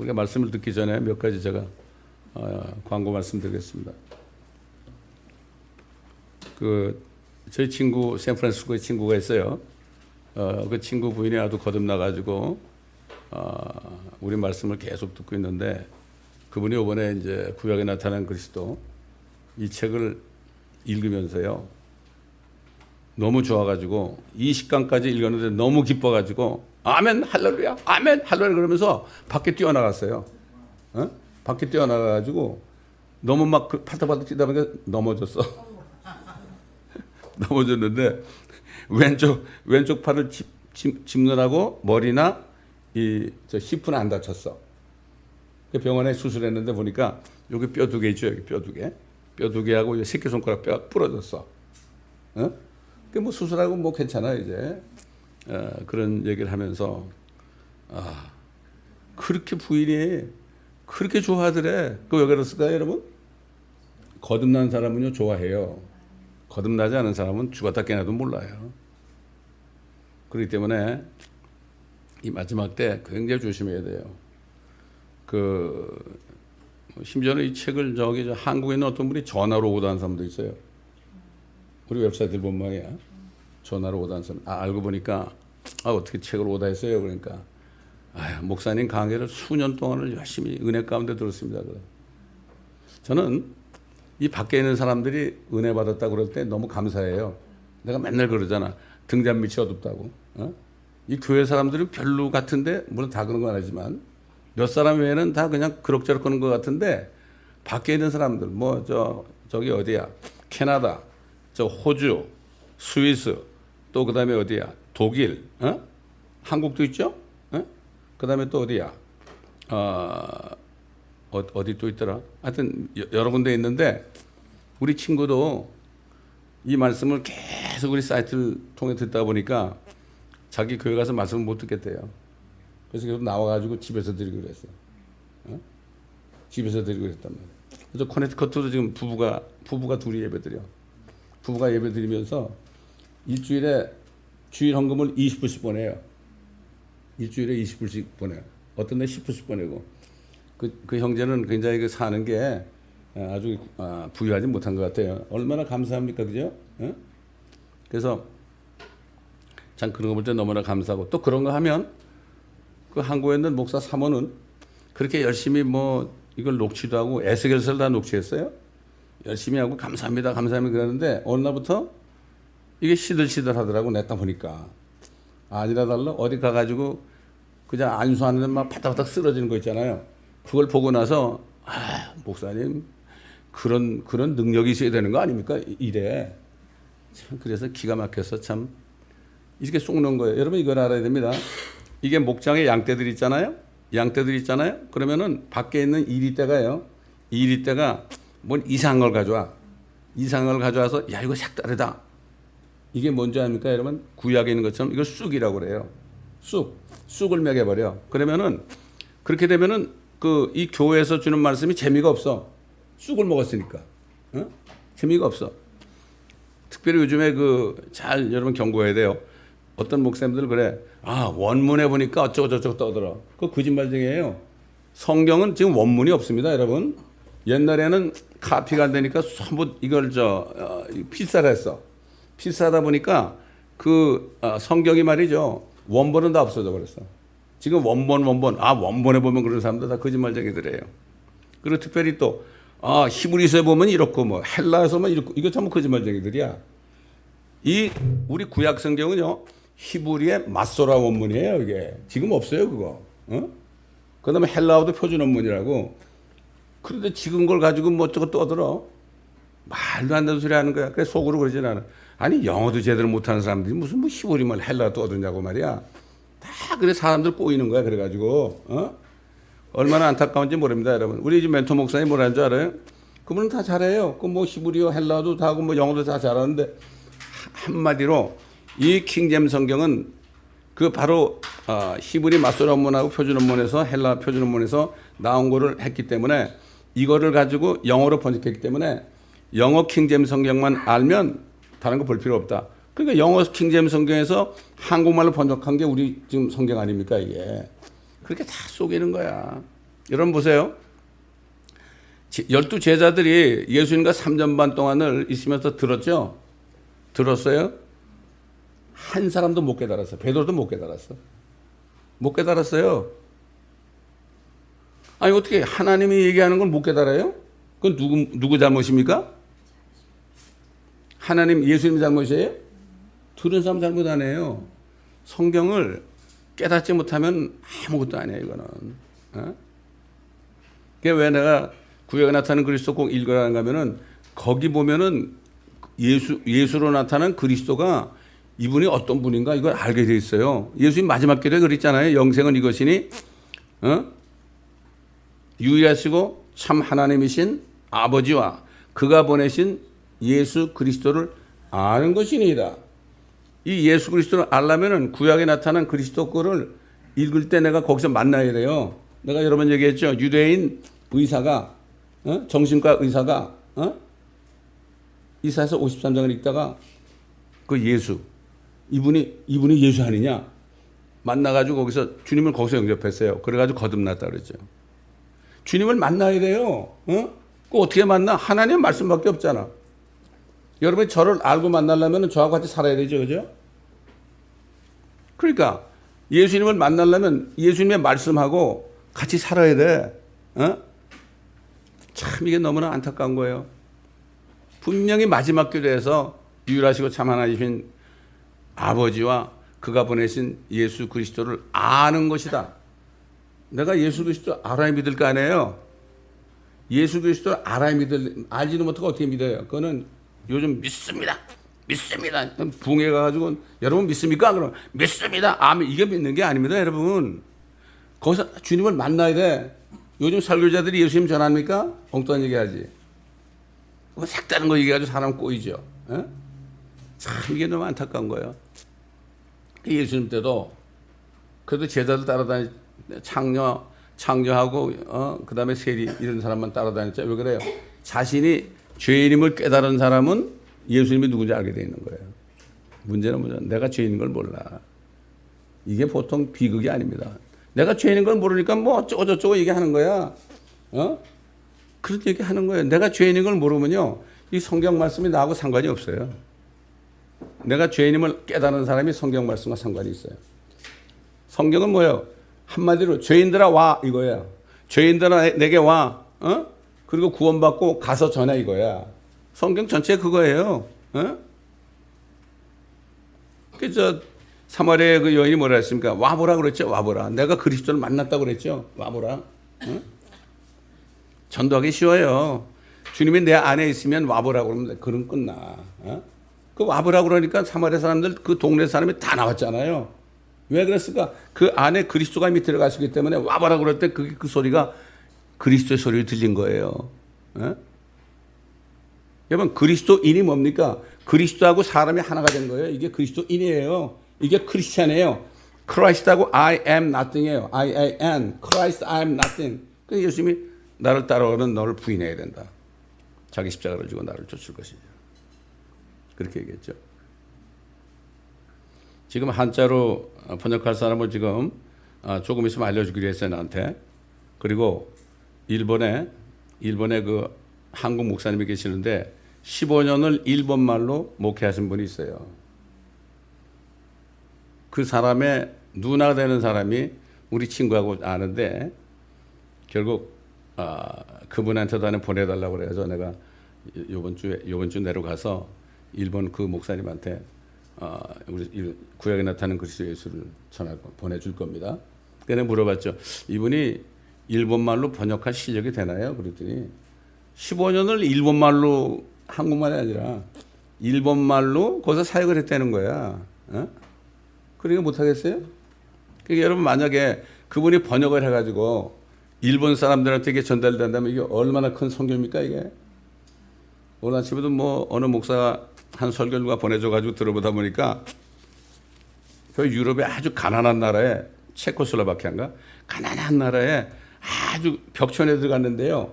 우리가 말씀을 듣기 전에 몇 가지 제가 광고 말씀드리겠습니다. 저희 친구 샌프란시스코에 친구가 있어요. 그 친구 부인이 아주 거듭나가지고 우리 말씀을 계속 듣고 있는데 그분이 이번에 이제 구약에 나타난 그리스도 이 책을 읽으면서요 너무 좋아가지고 20강까지 읽었는데 너무 기뻐가지고 아멘 할렐루야 아멘 할렐루야 그러면서 밖에 뛰어나갔어요. 밖에 뛰어나가가지고 너무 막 팔딱팔딱 뛰다 보니까 넘어졌어. 넘어졌는데 왼쪽 팔을 짚느라고 머리나 저 히프는 안 다쳤어. 병원에 수술했는데 보니까 여기 뼈 두 개 있죠. 여기 뼈 두 개. 뼈 두 개하고 새끼손가락 뼈가 부러졌어. 뭐 수술하고 뭐 괜찮아 이제. 그런 얘기를 하면서 그렇게 부인이 그렇게 좋아하더래. 왜 그랬을까요, 여러분? 거듭난 사람은요 좋아해요. 거듭나지 않은 사람은 죽었다 깨나도 몰라요. 그렇기 때문에 이 마지막 때 굉장히 조심해야 돼요. 심지어는 이 책을 한국에 있는 어떤 분이 전화로 오다는 사람도 있어요. 우리 웹사이트를 본 모양이야. 전화로 오다는 사람. 알고 보니까 어떻게 책을 오다 했어요. 그러니까 목사님 강의를 수년 동안을 열심히 은혜 가운데 들었습니다. 저는 이 밖에 있는 사람들이 은혜 받았다고 그럴 때 너무 감사해요. 내가 맨날 그러잖아. 등잔 밑이 어둡다고. 이 교회 사람들은 별로 같은데 물론 다 그런 건 아니지만 몇 사람 외에는 다 그냥 그럭저럭 하는 것 같은데 밖에 있는 사람들 저기 어디야 캐나다 호주 스위스 또 그다음에 어디야 독일 한국도 있죠. 그다음에 또 어디야 어디 또 있더라. 하여튼 여러 군데 있는데 우리 친구도 이 말씀을 계속 우리 사이트를 통해 듣다 보니까 자기 교회 가서 말씀을 못 듣겠대요. 그래서 계속 나와가지고 집에서 드리고 그랬어요. 집에서 드리고 그랬단 말이에요. 그래서 커네티컷도 지금 부부가 둘이 예배 드려. 부부가 예배 드리면서 일주일에 주일 헌금을 20불씩 보내요. 일주일에 20불씩 보내요. 어떤 데 10불씩 보내고. 그 형제는 굉장히 사는 게 아주 부유하지 못한 것 같아요. 얼마나 감사합니까, 그죠? 그래서 참 그런 거 볼 때 너무나 감사하고 또 그런 거 하면 그 한국에 있는 목사 사모는 그렇게 열심히 이걸 녹취도 하고 에스겔서를 다 녹취했어요. 열심히 하고 감사합니다, 감사합니다 그러는데 어느 날부터 이게 시들시들 하더라고 냈다 보니까 아니라 달라 어디 가가지고 그냥 안수하는데 막 바닥바닥 쓰러지는 거 있잖아요. 그걸 보고 나서 목사님 그런 능력이 있어야 되는 거 아닙니까? 이래. 참 그래서 기가 막혀서 참 이렇게 쏙는 거예요. 여러분 이걸 알아야 됩니다. 이게 목장에 양떼들 있잖아요. 그러면은 밖에 있는 이리떼가요. 이리떼가 뭔 이상한 걸 가져와. 이상한 걸 가져와서 야 이거 색다르다. 이게 뭔지 아닙니까, 여러분? 구약에 있는 것처럼 이걸 쑥이라고 그래요. 쑥을 먹여버려. 그러면은 그렇게 되면은 이 교회에서 주는 말씀이 재미가 없어. 쑥을 먹었으니까. 재미가 없어. 특별히 요즘에 잘 여러분 경고해야 돼요. 어떤 목사님들 그래. 원문에 보니까 어쩌고저쩌고 떠들어. 그거 거짓말쟁이에요. 성경은 지금 원문이 없습니다, 여러분. 옛날에는 카피가 안 되니까 전부 이걸 필사를 했어. 필사하다 보니까 성경이 말이죠. 원본은 다 없어져 버렸어. 지금 원본에 보면 그런 사람들 다 거짓말쟁이들이에요. 그리고 특별히 또 히브리서에 보면 이렇고 헬라에서만 이렇고 이거 전부 거짓말쟁이들이야. 우리 구약 성경은요 히브리의 마소라 원문이에요. 이게 지금 없어요 그거. 그다음에 헬라어도 표준 원문이라고. 그런데 지금 걸 가지고 어쩌고 떠들어. 말도 안 되는 소리 하는 거야. 그래서 속으로 그러진 않아. 아니 영어도 제대로 못하는 사람들이 무슨 히브리말 헬라어 떠드냐고 말이야. 다 그래 사람들 꼬이는 거야. 그래가지고 얼마나 안타까운지 모릅니다, 여러분. 우리 집 멘토 목사님 뭐라는 줄 알아요? 그분은 다 잘해요. 히브리어 헬라어도 다 하고 영어도 다 잘하는데 한마디로 이 킹잼 성경은 바로 히브리 마소라 원문하고 표준 원문에서 헬라 표준 원문에서 나온 거를 했기 때문에 이거를 가지고 영어로 번역했기 때문에 영어 킹잼 성경만 알면 다른 거 볼 필요 없다. 그러니까 영어 킹잼 성경에서 한국말로 번역한 게 우리 지금 성경 아닙니까 이게. 그렇게 다 속이는 거야. 여러분 보세요. 12 제자들이 예수님과 3년 반 동안을 있으면서 들었죠? 들었어요? 한 사람도 못 깨달았어. 베드로도 못 깨달았어. 못 깨달았어요. 아니 어떻게 하나님이 얘기하는 걸 못 깨달아요? 그건 누구 잘못입니까? 하나님 예수님 잘못이에요? 들은 사람 잘못 아니에요. 성경을 깨닫지 못하면 아무것도 아니에요. 이거는. 어? 그게 왜 내가 구약에 나타나는 그리스도 꼭 읽으라는가 하면은 거기 보면은 예수로 나타난 그리스도가 이분이 어떤 분인가 이걸 알게 돼 있어요. 예수님 마지막 길에 그랬잖아요. 영생은 이것이니 유일하시고 참 하나님이신 아버지와 그가 보내신 예수 그리스도를 아는 것이니이다. 이 예수 그리스도를 알려면은 구약에 나타난 그리스도 거를 읽을 때 내가 거기서 만나야 돼요. 내가 여러 번 얘기했죠. 유대인 의사가 정신과 의사가 이사야서 53장을 읽다가 그 예수 이분이 예수 아니냐 만나가지고 거기서 주님을 거기서 영접했어요. 그래가지고 거듭났다 그랬죠. 주님을 만나야 돼요. 그 어떻게 만나? 하나님의 말씀밖에 없잖아. 여러분이 저를 알고 만나려면 저하고 같이 살아야 되죠, 그죠? 그러니까 예수님을 만나려면 예수님의 말씀하고 같이 살아야 돼. 참 이게 너무나 안타까운 거예요. 분명히 마지막 교회에서 유일하시고 참 하나님이신 아버지와 그가 보내신 예수 그리스도를 아는 것이다. 내가 예수 그리스도 알아야 믿을 거 아니에요. 예수 그리스도를 알아야 알지는 못하고 어떻게 믿어요? 그거는 요즘 믿습니다. 붕에 가가지고 여러분 믿습니까? 그럼 믿습니다. 아멘. 이게 믿는 게 아닙니다, 여러분. 거기서 주님을 만나야 돼. 요즘 설교자들이 예수님 전합니까? 엉뚱한 얘기하지. 뭐 색다른 거 얘기해가지고 사람 꼬이죠. 에? 참 이게 너무 안타까운 거예요. 예수님 때도 그래도 제자들 따라다니 창녀하고 그 다음에 세리 이런 사람만 따라다녔죠. 왜 그래요? 자신이 죄인임을 깨달은 사람은 예수님이 누군지 알게 돼 있는 거예요. 문제는 뭐냐? 내가 죄인인 걸 몰라. 이게 보통 비극이 아닙니다. 내가 죄인인 걸 모르니까 뭐 어쩌고저쩌고 얘기하는 거야. 그런 얘기 하는 거예요. 내가 죄인인 걸 모르면요. 이 성경 말씀이 나하고 상관이 없어요. 내가 죄인임을 깨달은 사람이 성경 말씀과 상관이 있어요. 성경은 뭐예요? 한마디로 죄인들아 와 이거야. 죄인들아 내게 와. 그리고 구원받고 가서 전해 이거야. 성경 전체 그거예요. 그저 사마리아의 그 여인이 뭐라 했습니까? 와보라 그랬죠. 와보라. 내가 그리스도를 만났다고 그랬죠. 와보라. 전도하기 쉬워요. 주님이 내 안에 있으면 와보라 그러면 그럼 끝나. 그 와보라 그러니까 사마리아 사람들 그 동네 사람이 다 나왔잖아요. 왜 그랬을까? 그 안에 그리스도가 이미 들어가시기 때문에 와보라 그럴 때 그 소리가 그리스도의 소리를 들린 거예요. 여러분 그리스도인이 뭡니까? 그리스도하고 사람이 하나가 된 거예요. 이게 그리스도인이에요. 이게 크리스찬이에요. 크라이스트하고 I am nothing이에요. I am Christ, I am nothing. 그래서 예수님이 나를 따라오면 너를 부인해야 된다. 자기 십자가를 지고 나를 쫓을 것이죠. 그렇게 얘기했죠. 지금 한자로 번역할 사람을 지금 조금 있으면 알려주기로 했어요, 나한테. 그리고 일본에 그 한국 목사님이 계시는데 15년을 일본 말로 목회하신 분이 있어요. 그 사람의 누나 되는 사람이 우리 친구하고 아는데 결국 그분한테도 하나 보내달라고 그래서 내가 요번 주 내려가서 일본 그 목사님한테 우리 구약에 나타나는 그리스도 예수를 보내줄 겁니다. 그래서 물어봤죠. 이분이 일본말로 번역할 실력이 되나요? 그랬더니 15년을 일본말로 한국말이 아니라 일본말로 거기서 사역을 했다는 거야. 그러니까 못하겠어요? 그러니까 여러분 만약에 그분이 번역을 해가지고 일본 사람들한테 이게 전달된다면 이게 얼마나 큰 선교입니까 이게? 오늘 아침에도 뭐 어느 목사가 한 설교 누가 보내줘가지고 들어보다 보니까 그 유럽의 아주 가난한 나라에 체코슬로바키아인가 가난한 나라에 아주 벽촌에 들어갔는데요.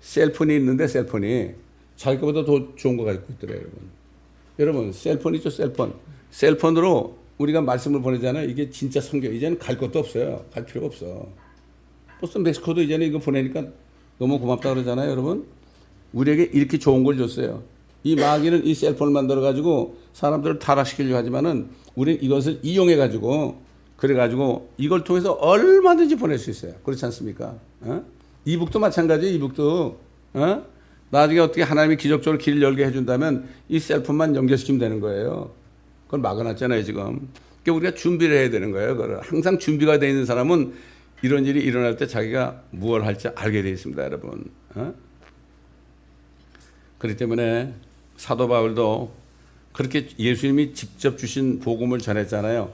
셀폰이 있는데 셀폰이 자기 거보다 더 좋은 거 가지고 있더래요. 여러분 셀폰 있죠 셀폰. 셀폰으로 우리가 말씀을 보내잖아요. 이게 진짜 선교. 이제는 갈 것도 없어요. 갈 필요가 없어. 보스턴 멕시코도 이전에 이거 보내니까 너무 고맙다 그러잖아요, 여러분. 우리에게 이렇게 좋은 걸 줬어요. 이 마귀는 이 셀폰을 만들어가지고 사람들을 타락시키려고 하지만은 우리는 이것을 이용해가지고 그래가지고 이걸 통해서 얼마든지 보낼 수 있어요. 그렇지 않습니까? 어? 이북도 마찬가지예요, 이북도. 어? 나중에 어떻게 하나님이 기적적으로 길을 열게 해준다면 이 셀폰만 연결시키면 되는 거예요. 그걸 막아놨잖아요, 지금. 그러니까 우리가 준비를 해야 되는 거예요. 그걸. 항상 준비가 되어 있는 사람은 이런 일이 일어날 때 자기가 무엇을 할지 알게 되어 있습니다, 여러분. 어? 그렇기 때문에 사도 바울도 그렇게 예수님이 직접 주신 복음을 전했잖아요.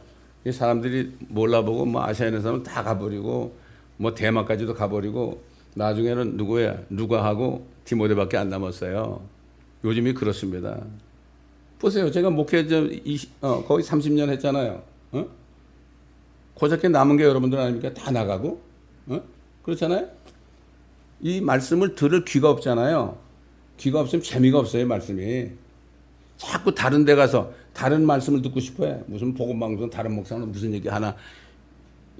사람들이 몰라보고 뭐 아시아에 있는 사람은 다 가버리고 뭐 대마까지도 가버리고 나중에는 누가하고 디모데밖에 안 남았어요. 요즘이 그렇습니다. 보세요. 제가 목회 거의 30년 했잖아요. 어? 고작게 남은 게 여러분들 아닙니까? 다 나가고. 어? 그렇잖아요. 이 말씀을 들을 귀가 없잖아요. 귀가 없으면 재미가 없어요, 말씀이. 자꾸 다른 데 가서 다른 말씀을 듣고 싶어요. 무슨 복음방송 다른 목사는 무슨 얘기 하나.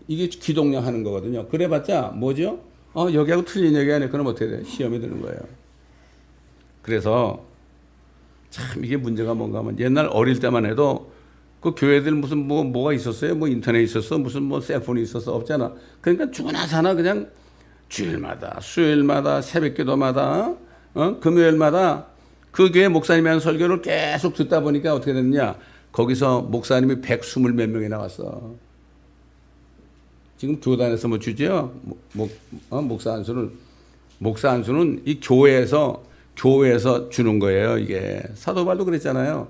이게 기동력 하는 거거든요. 그래봤자 뭐죠? 여기하고 틀린 얘기 하네. 그럼 어떻게 돼? 시험이 드는 거예요. 그래서 참 이게 문제가 뭔가 하면 옛날 어릴 때만 해도 그 교회들 무슨 뭐가 있었어요? 뭐 인터넷 있었어? 무슨 뭐 셀폰이 있었어? 없잖아. 그러니까 주나 사나 그냥 주일마다, 수요일마다, 새벽기도마다, 금요일마다 그 교회 목사님이 하는 설교를 계속 듣다 보니까 어떻게 됐느냐? 거기서 목사님이 120 몇 명이 나왔어. 지금 교단에서 뭐 주죠? 목사 안수는 이 교회에서 주는 거예요, 이게. 사도 바울도 그랬잖아요.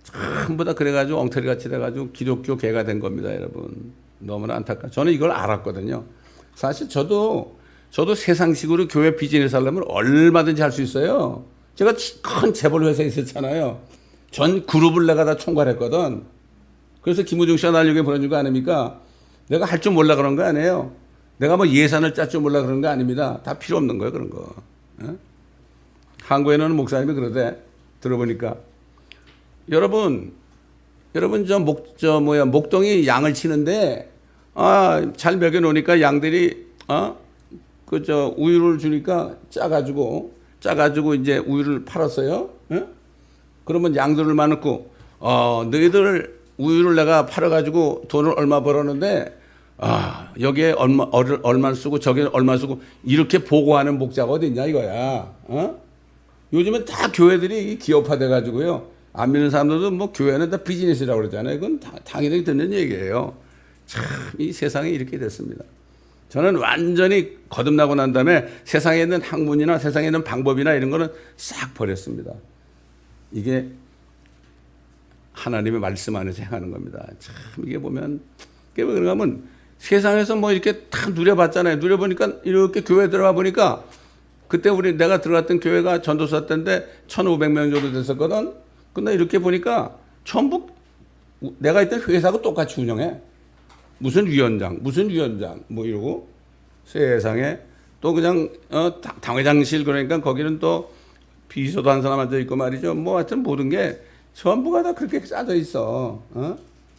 전부 다 그래가지고 엉터리같이 돼가지고 기독교 개가 된 겁니다, 여러분. 너무나 안타까워. 저는 이걸 알았거든요. 사실 저도 세상식으로 교회 비즈니스 하려면 얼마든지 할 수 있어요. 제가 큰 재벌 회사에 있었잖아요. 전 그룹을 내가 다 총괄했거든. 그래서 김우중 씨가 날 여기 보내준 거 아닙니까? 내가 할 줄 몰라 그런 거 아니에요. 내가 뭐 예산을 짤 줄 몰라 그런 거 아닙니다. 다 필요 없는 거예요, 그런 거. 어? 한국에는 목사님이 그러대. 들어보니까. 여러분, 목동이 양을 치는데, 잘 먹여놓으니까 양들이, 우유를 주니까 짜가지고 이제 우유를 팔았어요. 어? 그러면 양들을 많았고, 너희들 우유를 내가 팔아가지고 돈을 얼마 벌었는데, 여기에 얼마 쓰고 저기에 얼마 쓰고 이렇게 보고하는 목자가 어디 있냐 이거야. 요즘은 다 교회들이 기업화돼 가지고요. 안 믿는 사람들도 뭐 교회는 다 비즈니스라고 그러잖아요. 그건 당연히 듣는 얘기예요. 참 이 세상이 이렇게 됐습니다. 저는 완전히 거듭나고 난 다음에 세상에 있는 학문이나 세상에 있는 방법이나 이런 거는 싹 버렸습니다. 이게 하나님의 말씀 안에서 행하는 겁니다. 참 이게 보면 왜 그런가 하면 세상에서 뭐 이렇게 다 누려봤잖아요. 누려보니까 이렇게 교회 들어가 보니까 그때 내가 들어갔던 교회가 전도사 때인데 1,500명 정도 됐었거든. 근데 이렇게 보니까 전부 내가 있던 회사하고 똑같이 운영해. 무슨 위원장 뭐 이러고 세상에 또 그냥 당회장실 그러니까 거기는 또 비서도 한 사람 앉아 있고 말이죠. 뭐 하여튼 모든 게 전부가 다 그렇게 짜져 있어.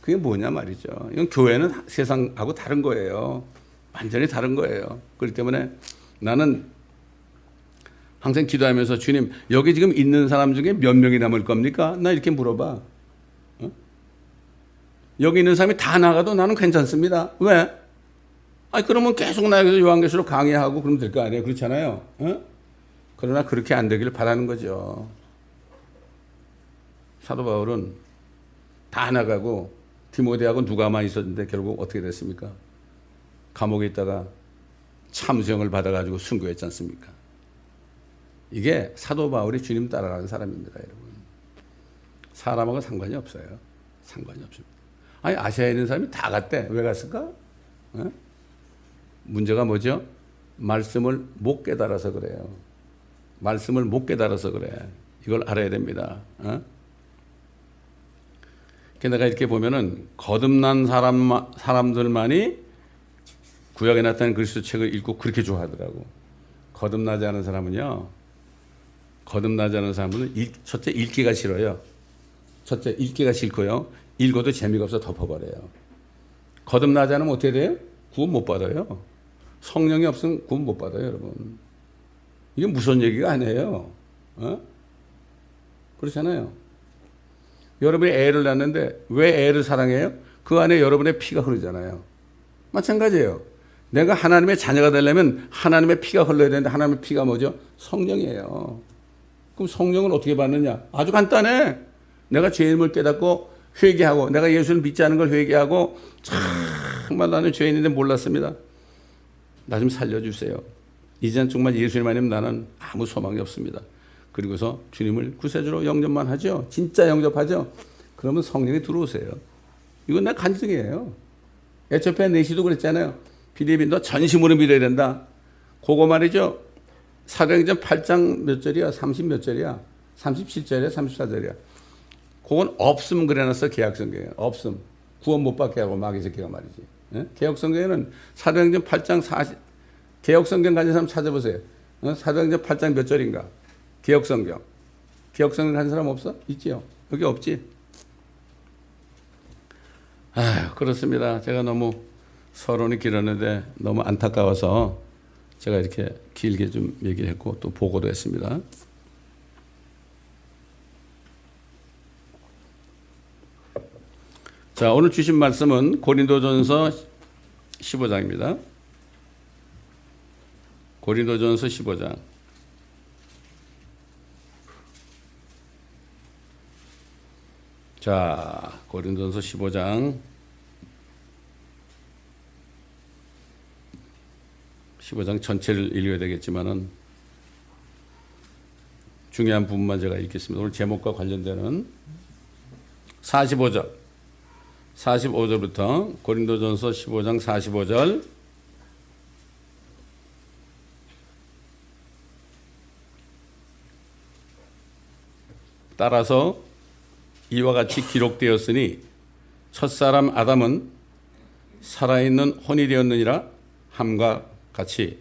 그게 뭐냐 말이죠. 이건 교회는 세상하고 다른 거예요. 완전히 다른 거예요. 그렇기 때문에 나는 항상 기도하면서 주님 여기 지금 있는 사람 중에 몇 명이 남을 겁니까? 나 이렇게 물어봐. 여기 있는 사람이 다 나가도 나는 괜찮습니다. 왜? 그러면 계속 나가서 요한계시록 강의하고 그러면 될 거 아니에요. 그렇잖아요. 그러나 그렇게 안 되기를 바라는 거죠. 사도 바울은 다 나가고 디모데하고 누가만 있었는데 결국 어떻게 됐습니까? 감옥에 있다가 참수형을 받아가지고 순교했지 않습니까? 이게 사도 바울이 주님 따라가는 사람입니다, 여러분. 사람하고 상관이 없어요. 상관이 없습니다. 아시아에 있는 사람이 다 갔대. 왜 갔을까? 문제가 뭐죠? 말씀을 못 깨달아서 그래요. 말씀을 못 깨달아서 그래. 이걸 알아야 됩니다. 내가 이렇게 보면은 거듭난 사람들만이 구약에 나타난 그리스도 책을 읽고 그렇게 좋아하더라고. 거듭나지 않은 사람은요. 첫째 읽기가 싫어요. 첫째 읽기가 싫고요. 읽어도 재미가 없어 덮어버려요. 거듭나지 않으면 어떻게 돼요? 구원 못 받아요. 성령이 없으면 구원 못 받아요, 여러분. 이게 무슨 얘기가 아니에요. 어? 그렇잖아요. 여러분이 애를 낳는데 왜 애를 사랑해요? 그 안에 여러분의 피가 흐르잖아요. 마찬가지예요. 내가 하나님의 자녀가 되려면 하나님의 피가 흘러야 되는데 하나님의 피가 뭐죠? 성령이에요. 그럼 성령은 어떻게 받느냐? 아주 간단해. 내가 죄인을 깨닫고 회개하고 내가 예수를 믿지 않은 걸 회개하고 정말 나는 죄인인데 몰랐습니다. 나 좀 살려주세요. 이제는 정말 예수님 아니면 나는 아무 소망이 없습니다. 그리고서 주님을 구세주로 영접만 하죠. 진짜 영접하죠. 그러면 성령이 들어오세요. 이건 내 간증이에요. 에티오피아 내시도 그랬잖아요. 빌립이 너 전심으로 믿어야 된다. 그거 말이죠. 사도행전 8장 몇 절이야? 30 몇 절이야? 37절이야? 34절이야? 그건 없음 그래놨어. 개혁성경에. 없음. 구원 못 받게 하고 마귀 새끼가 말이지. 예? 개혁성경에는 사도행전 8장 40, 개혁성경 가진 사람 찾아보세요. 사도행전 8장 몇 절인가? 개혁성경. 개혁성경 가진 사람 없어? 있지요. 여기 없지. 그렇습니다. 제가 너무 서론이 길었는데 너무 안타까워서 제가 이렇게 길게 좀 얘기를 했고 또 보고도 했습니다. 자, 오늘 주신 말씀은 고린도전서 15장입니다. 고린도전서 15장. 자, 고린도전서 15장. 15장 전체를 읽어야 되겠지만은 중요한 부분만 제가 읽겠습니다. 오늘 제목과 관련되는 45절. 45절부터 고린도전서 15장 45절. 따라서 이와 같이 기록되었으니 첫사람 아담은 살아있는 혼이 되었느니라 함과 같이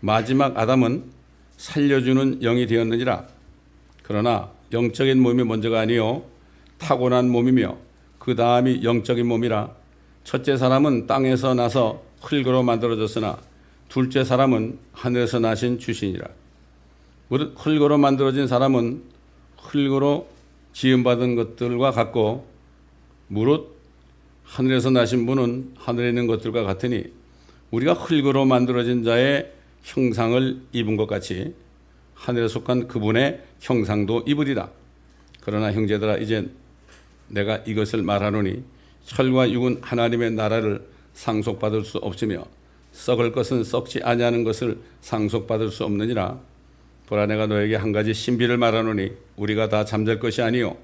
마지막 아담은 살려주는 영이 되었느니라. 그러나 영적인 몸이 먼저가 아니요 타고난 몸이며 그 다음이 영적인 몸이라. 첫째 사람은 땅에서 나서 흙으로 만들어졌으나 둘째 사람은 하늘에서 나신 주신이라. 무릇 흙으로 만들어진 사람은 흙으로 지음받은 것들과 같고 무릇 하늘에서 나신 분은 하늘에 있는 것들과 같으니 우리가 흙으로 만들어진 자의 형상을 입은 것 같이 하늘에 속한 그분의 형상도 입으리라. 그러나 형제들아 이제 내가 이것을 말하노니 혈과 육은 하나님의 나라를 상속받을 수 없으며 썩을 것은 썩지 아니하는 것을 상속받을 수 없느니라. 보라 내가 너에게 한 가지 신비를 말하노니 우리가 다 잠잘 것이 아니요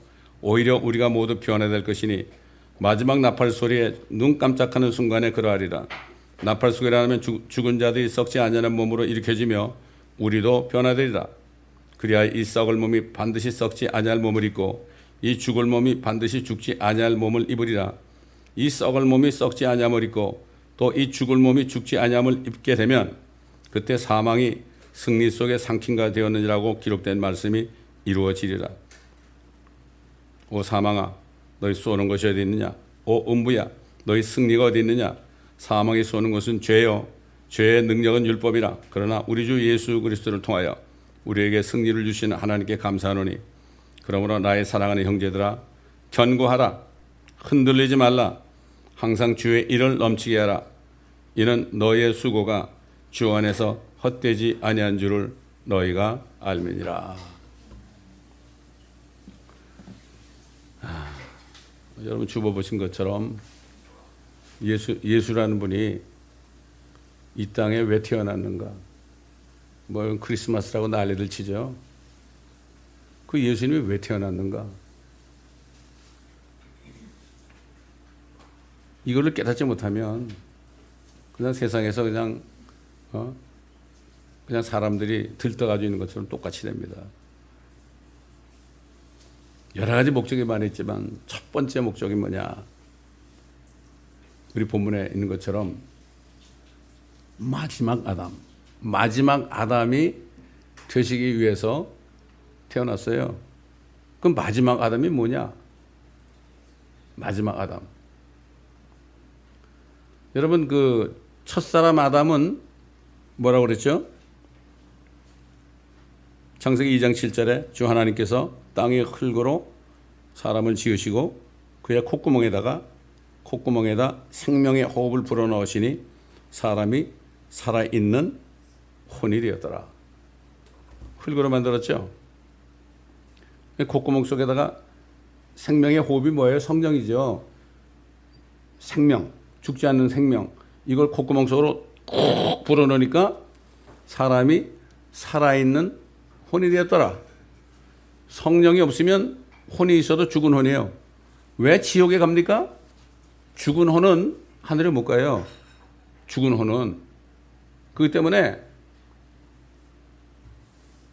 오히려 우리가 모두 변화될 것이니 마지막 나팔 소리에 눈 깜짝하는 순간에 그러하리라. 나팔 소리라 하면 죽은 자들이 썩지 아니하는 몸으로 일으켜지며 우리도 변화되리라. 그리하여 이 썩을 몸이 반드시 썩지 아니할 몸을 입고 이 죽을 몸이 반드시 죽지 아니할 몸을 입으리라. 이 썩을 몸이 썩지 아니함을 입고 또 이 죽을 몸이 죽지 아니함을 입게 되면 그때 사망이 승리 속에 상킨가 되었느니라고 기록된 말씀이 이루어지리라. 오 사망아 너희 쏘는 것이 어디 있느냐? 오 음부야 너희 승리가 어디 있느냐? 사망이 쏘는 것은 죄요 죄의 능력은 율법이라. 그러나 우리 주 예수 그리스도를 통하여 우리에게 승리를 주시는 하나님께 감사하노니 그러므로 나의 사랑하는 형제들아 견고하라. 흔들리지 말라. 항상 주의 일을 넘치게 하라. 이는 너희의 수고가 주 안에서 헛되지 아니한 줄을 너희가 알미니라. 여러분 주보 보신 것처럼 예수라는 분이 이 땅에 왜 태어났는가? 뭐 크리스마스라고 난리를 치죠. 그 예수님이 왜 태어났는가? 이거를 깨닫지 못하면 그냥 세상에서 그냥 사람들이 들떠가지고 있는 것처럼 똑같이 됩니다. 여러 가지 목적이 많이 있지만 첫 번째 목적이 뭐냐? 우리 본문에 있는 것처럼 마지막 아담이 되시기 위해서 태어났어요. 그럼 마지막 아담이 뭐냐? 마지막 아담. 여러분 그 첫사람 아담은 뭐라고 그랬죠? 창세기 2장 7절에 주 하나님께서 땅의 흙으로 사람을 지으시고 그의 콧구멍에다 생명의 호흡을 불어넣으시니 사람이 살아있는 혼이 되었더라. 흙으로 만들었죠. 콧구멍 속에다가 생명의 호흡이 뭐예요? 성령이죠. 생명, 죽지 않는 생명. 이걸 콧구멍 속으로 꾹 불어넣으니까 사람이 살아있는 혼이 되었더라. 성령이 없으면 혼이 있어도 죽은 혼이에요. 왜 지옥에 갑니까? 죽은 혼은 하늘에 못 가요. 죽은 혼은. 그렇기 때문에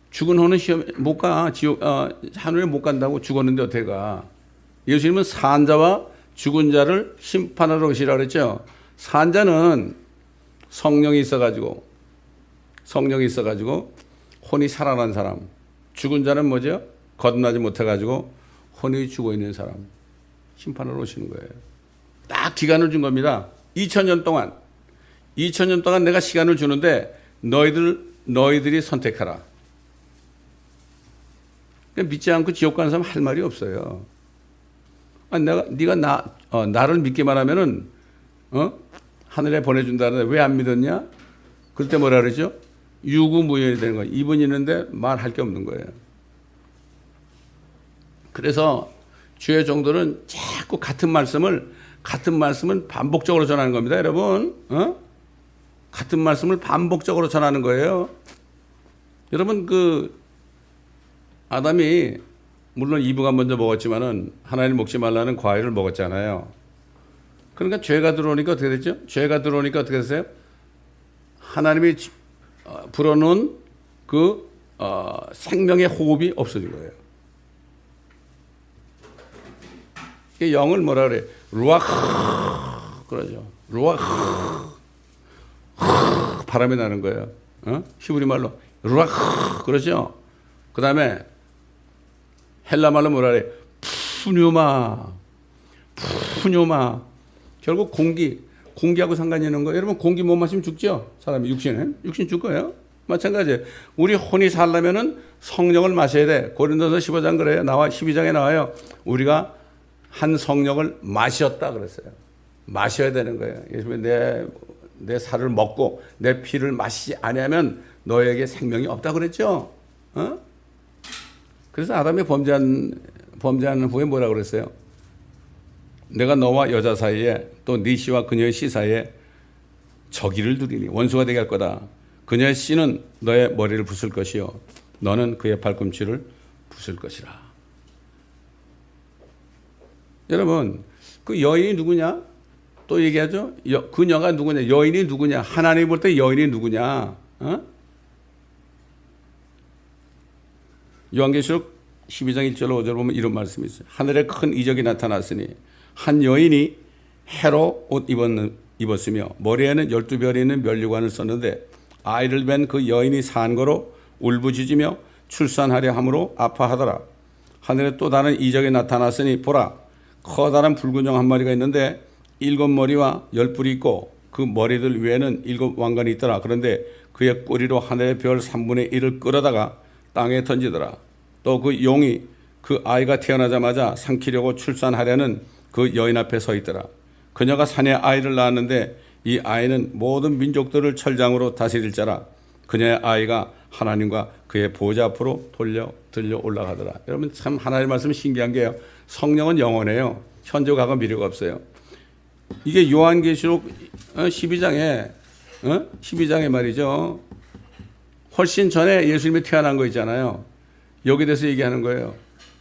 죽은 혼은 시험 못 가. 하늘에 못 간다고. 죽었는데 어떻게 가? 예수님은 산자와 죽은 자를 심판하러 오시라 그랬죠. 산자는 성령이 있어가지고 혼이 살아난 사람. 죽은 자는 뭐죠? 거듭나지 못해가지고 혼이 죽어 있는 사람. 심판하러 오시는 거예요. 딱 기간을 준 겁니다. 2000년 동안 내가 시간을 주는데 너희들이 선택하라. 믿지 않고 지옥 가는 사람 할 말이 없어요. 네가 나를 믿기만 하면은 하늘에 보내준다는데 왜 안 믿었냐? 그럴 때 뭐라 그러죠? 유구무연이 되는 거예요. 입은 있는데 말할 게 없는 거예요. 그래서 주의 종들은 자꾸 같은 말씀을 반복적으로 전하는 겁니다, 여러분. 같은 말씀을 반복적으로 전하는 거예요. 여러분, 아담이 물론 이브가 먼저 먹었지만은 하나님 먹지 말라는 과일을 먹었잖아요. 그러니까 죄가 들어오니까 어떻게 됐죠? 죄가 들어오니까 어떻게 됐어요? 하나님이 불어넣은 생명의 호흡이 없어진 거예요. 영을 뭐라 그래? 루아흐 그러죠. 루아흐 바람이 나는 거예요. 히브리 말로 루아흐 그러죠. 그 다음에 헬라 말로 뭐라 그래? 푸뉴마. 결국 공기하고 상관이 있는 거예요. 여러분 공기 못 마시면 죽죠. 사람이 육신 죽을 거예요. 마찬가지예요. 우리 혼이 살려면은 성령을 마셔야 돼. 고린도서 15장 그래요. 12장에 나와요. 우리가 한 성령을 마셨다 그랬어요. 마셔야 되는 거예요. 예수님이 내 살을 먹고 내 피를 마시지 아니하면 너에게 생명이 없다 그랬죠. 그래서 아담이 범죄한 후에 뭐라 그랬어요? 내가 너와 여자 사이에 또 네 씨와 그녀의 씨 사이에 적이를 두리니 원수가 되게 할 거다. 그녀의 씨는 너의 머리를 부술 것이요 너는 그의 발꿈치를 부술 것이라. 여러분 그 여인이 누구냐? 또 얘기하죠. 그녀가 누구냐? 여인이 누구냐? 하나님이 볼 때 여인이 누구냐? 요한계시록 12장 1절 5절 보면 이런 말씀이 있어요. 하늘에 큰 이적이 나타났으니 한 여인이 해로 옷 입었으며 머리에는 12별이 있는 면류관을 썼는데 아이를 뵌 그 여인이 산거로 울부짖으며 출산하려 함으로 아파하더라. 하늘에 또 다른 이적이 나타났으니 보라 커다란 붉은 영 한 마리가 있는데 7머리와 10뿔이 있고 그 머리들 위에는 7 왕관이 있더라. 그런데 그의 꼬리로 하늘의 별 3분의 1을 끌어다가 땅에 던지더라. 또 그 용이 그 아이가 태어나자마자 삼키려고 출산하려는 그 여인 앞에 서 있더라. 그녀가 산에 아이를 낳았는데 이 아이는 모든 민족들을 철장으로 다스릴 자라. 그녀의 아이가 하나님과 그의 보좌 앞으로 들려 올라가더라. 여러분 참 하나님의 말씀이 신기한 게요. 성령은 영원해요. 현재 과거 미래가 없어요. 이게 요한계시록 12장에 말이죠. 훨씬 전에 예수님이 태어난 거 있잖아요. 여기에 대해서 얘기하는 거예요.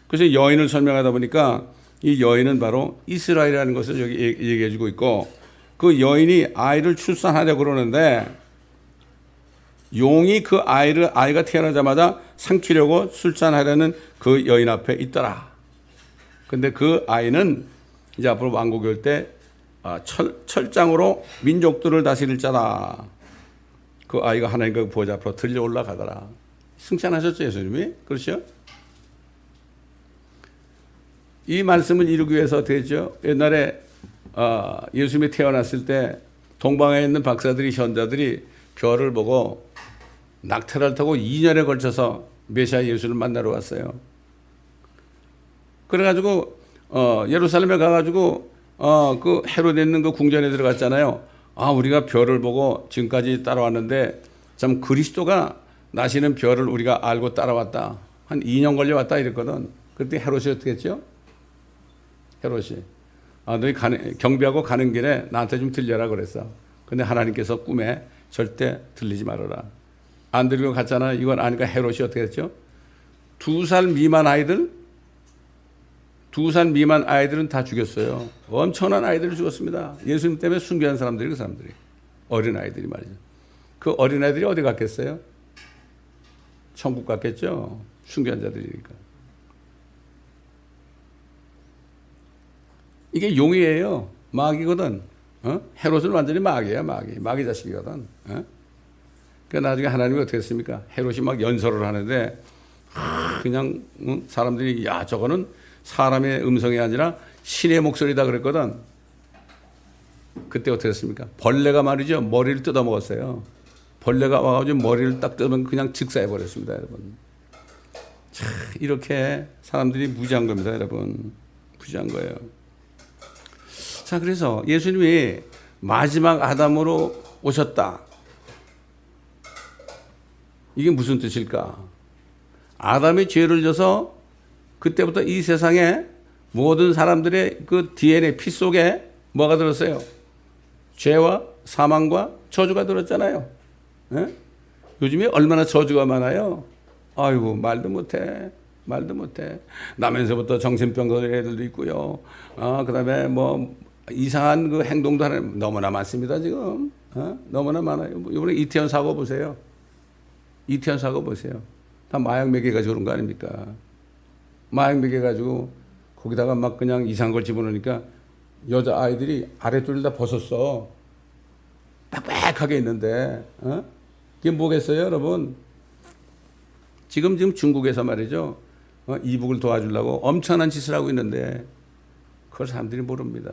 그래서 여인을 설명하다 보니까 이 여인은 바로 이스라엘이라는 것을 여기 얘기해 주고 있고 그 여인이 아이를 출산하려고 그러는데 용이 그 아이가 태어나자마자 삼키려고 출산하려는 그 여인 앞에 있더라. 근데 그 아이는 이제 앞으로 왕국이 올 때 철장으로 민족들을 다스릴 자다. 그 아이가 하나님과 보좌 앞으로 들려 올라가더라. 승천하셨죠, 예수님이? 그렇죠? 이 말씀을 이루기 위해서 되죠. 옛날에 예수님이 태어났을 때 동방에 있는 박사들이 현자들이 별을 보고 낙타를 타고 2년에 걸쳐서 메시아 예수를 만나러 왔어요. 그래가지고 예루살렘에 가가지고 그 헤롯에 있는 그 궁전에 들어갔잖아요. 우리가 별을 보고 지금까지 따라왔는데 참 그리스도가 나시는 별을 우리가 알고 따라왔다. 한 2년 걸려왔다 이랬거든. 그때 헤롯이 어떻게 했죠? 헤롯이 너희 경비하고 가는 길에 나한테 좀 들려라 그랬어. 근데 하나님께서 꿈에 절대 들리지 말아라. 안 들리고 갔잖아. 이건 아니까 헤롯이 어떻게 했죠? 2살 미만 아이들은 다 죽였어요. 엄청난 아이들을 죽였습니다. 예수님 때문에 순교한 사람들이 그 사람들이. 어린 아이들이 말이죠. 그 어린 아이들이 어디 갔겠어요? 천국 갔겠죠. 순교한 자들이니까. 이게 용이에요. 마귀거든. 헤롯은 완전히 마귀야, 마귀 자식이거든. 그러니까 나중에 하나님이 어떻게 했습니까? 헤롯이 막 연설을 하는데 그냥 사람들이 야 저거는 사람의 음성이 아니라 신의 목소리다 그랬거든. 그때 어떻게 했습니까? 벌레가 말이죠. 머리를 뜯어먹었어요. 벌레가 와가지고 머리를 딱 뜯으면 그냥 즉사해버렸습니다, 여러분. 참 이렇게 사람들이 무지한 겁니다, 여러분. 무지한 거예요. 자, 그래서 예수님이 마지막 아담으로 오셨다. 이게 무슨 뜻일까? 아담이 죄를 져서 그때부터 이 세상에 모든 사람들의 그 DNA 피 속에 뭐가 들었어요? 죄와 사망과 저주가 들었잖아요. 에? 요즘에 얼마나 저주가 많아요. 아이고 말도 못해. 나면서부터 정신병 걸린 애들도 있고요. 그다음에 뭐 이상한 그 행동도 하는 너무나 많습니다 지금. 너무나 많아요. 이번에 이태원 사고 보세요. 다 마약 먹여가지고 그런 거 아닙니까? 마약 먹여가지고 거기다가 막 그냥 이상한 걸 집어넣으니까 여자 아이들이 아랫줄을 다 벗었어. 빽빽하게 있는데, 그게 뭐겠어요, 여러분? 지금 중국에서 말이죠. 이북을 도와주려고 엄청난 짓을 하고 있는데, 그걸 사람들이 모릅니다.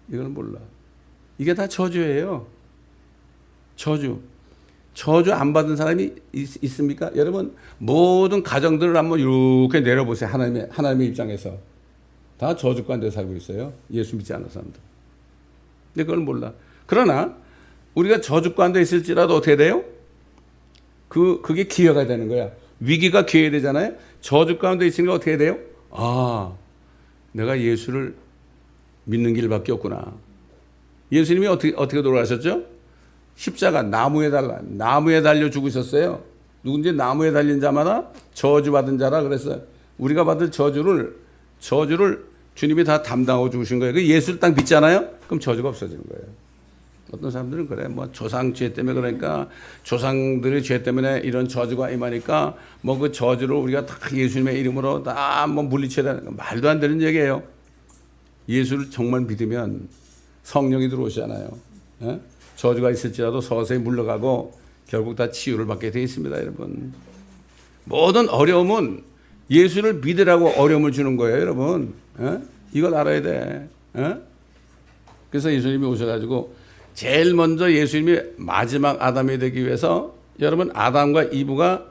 이걸 몰라. 이게 다 저주예요. 저주 안 받은 사람이 있습니까? 여러분, 모든 가정들을 한번 이렇게 내려보세요. 하나님의 입장에서. 다 저주 가운데 살고 있어요. 예수 믿지 않는 사람들. 근데 그걸 몰라. 그러나, 우리가 저주 가운데 있을지라도 어떻게 돼요? 그게 기회가 되는 거야. 위기가 기회 되잖아요? 저주 가운데 있으니까 어떻게 돼요? 내가 예수를 믿는 길밖에 없구나. 예수님이 어떻게 돌아가셨죠? 십자가 나무에 달려 죽으셨어요. 누군지 나무에 달린 자마다 저주받은 자라 그랬어요. 우리가 받을 저주를 주님이 다 담당하고 죽으신 거예요. 그 예수를 딱 믿잖아요? 그럼 저주가 없어지는 거예요. 어떤 사람들은 그래. 뭐 조상 죄 때문에 그러니까 조상들의 죄 때문에 이런 저주가 임하니까 뭐 그 저주를 우리가 다 예수님의 이름으로 다 뭐 물리쳐야 되는 거 말도 안 되는 얘기예요. 예수를 정말 믿으면 성령이 들어오시잖아요. 저주가 있을지라도 서서히 물러가고 결국 다 치유를 받게 되어 있습니다, 여러분. 모든 어려움은 예수를 믿으라고 어려움을 주는 거예요, 여러분. 이걸 알아야 돼. 그래서 예수님이 오셔가지고 제일 먼저 예수님이 마지막 아담이 되기 위해서 여러분 아담과 이브가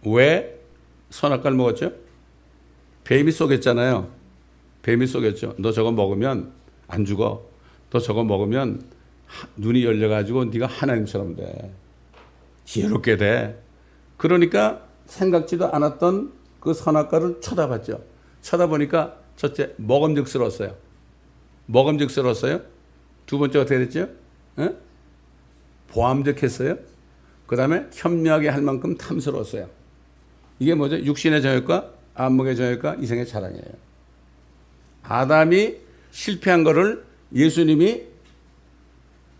왜 선악과를 먹었죠? 뱀이 속였잖아요. 뱀이 속였죠. 너 저거 먹으면 안 죽어. 너 저거 먹으면 눈이 열려가지고 네가 하나님처럼 돼. 지혜롭게 돼. 그러니까 생각지도 않았던 그 선악과를 쳐다봤죠. 쳐다보니까 첫째 먹음직스러웠어요. 두 번째 어떻게 됐죠? 보암직했어요. 그 다음에 현명하게 할 만큼 탐스러웠어요. 이게 뭐죠? 육신의 정욕과 안목의 정욕과 이생의 자랑이에요. 아담이 실패한 거를 예수님이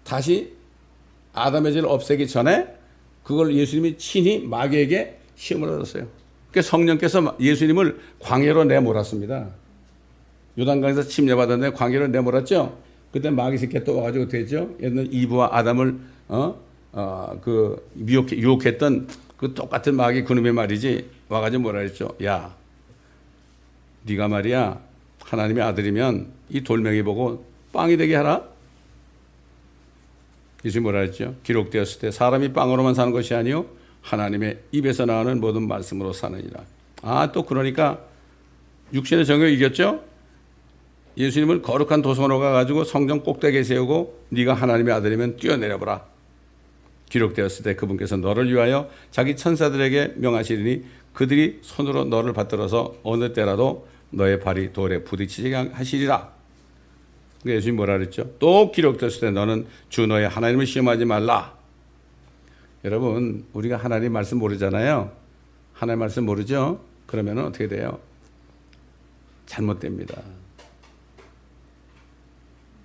다시 아담의 죄를 없애기 전에 그걸 예수님이 친히 마귀에게 시험을 얻었어요. 그러니까 성령께서 예수님을 광야로 내몰았습니다. 요단강에서 침례받았는데 광야로 내몰았죠. 그때 마귀 새끼가 또 와가지고 어떻게 했죠? 옛날 이브와 아담을 유혹했던 그 똑같은 마귀 그놈의 말이지 와가지고 뭐라 그랬죠? 야, 네가 말이야 하나님의 아들이면 이 돌멩이 보고 빵이 되게 하라. 예수님 뭐라 했죠? 기록되었을 때 사람이 빵으로만 사는 것이 아니요 하나님의 입에서 나오는 모든 말씀으로 사느니라. 또 그러니까 육신의 정욕을 이겼죠? 예수님을 거룩한 도성으로 가가지고 성전 꼭대기에 세우고 네가 하나님의 아들이면 뛰어내려보라. 기록되었을 때 그분께서 너를 위하여 자기 천사들에게 명하시리니 그들이 손으로 너를 받들어서 어느 때라도 너의 발이 돌에 부딪히게 하시리라. 예수님 뭐라 그랬죠? 또 기록되었을 때 너는 주 너의 하나님을 시험하지 말라. 여러분, 우리가 하나님 말씀 모르잖아요. 하나님 말씀 모르죠? 그러면 어떻게 돼요? 잘못됩니다.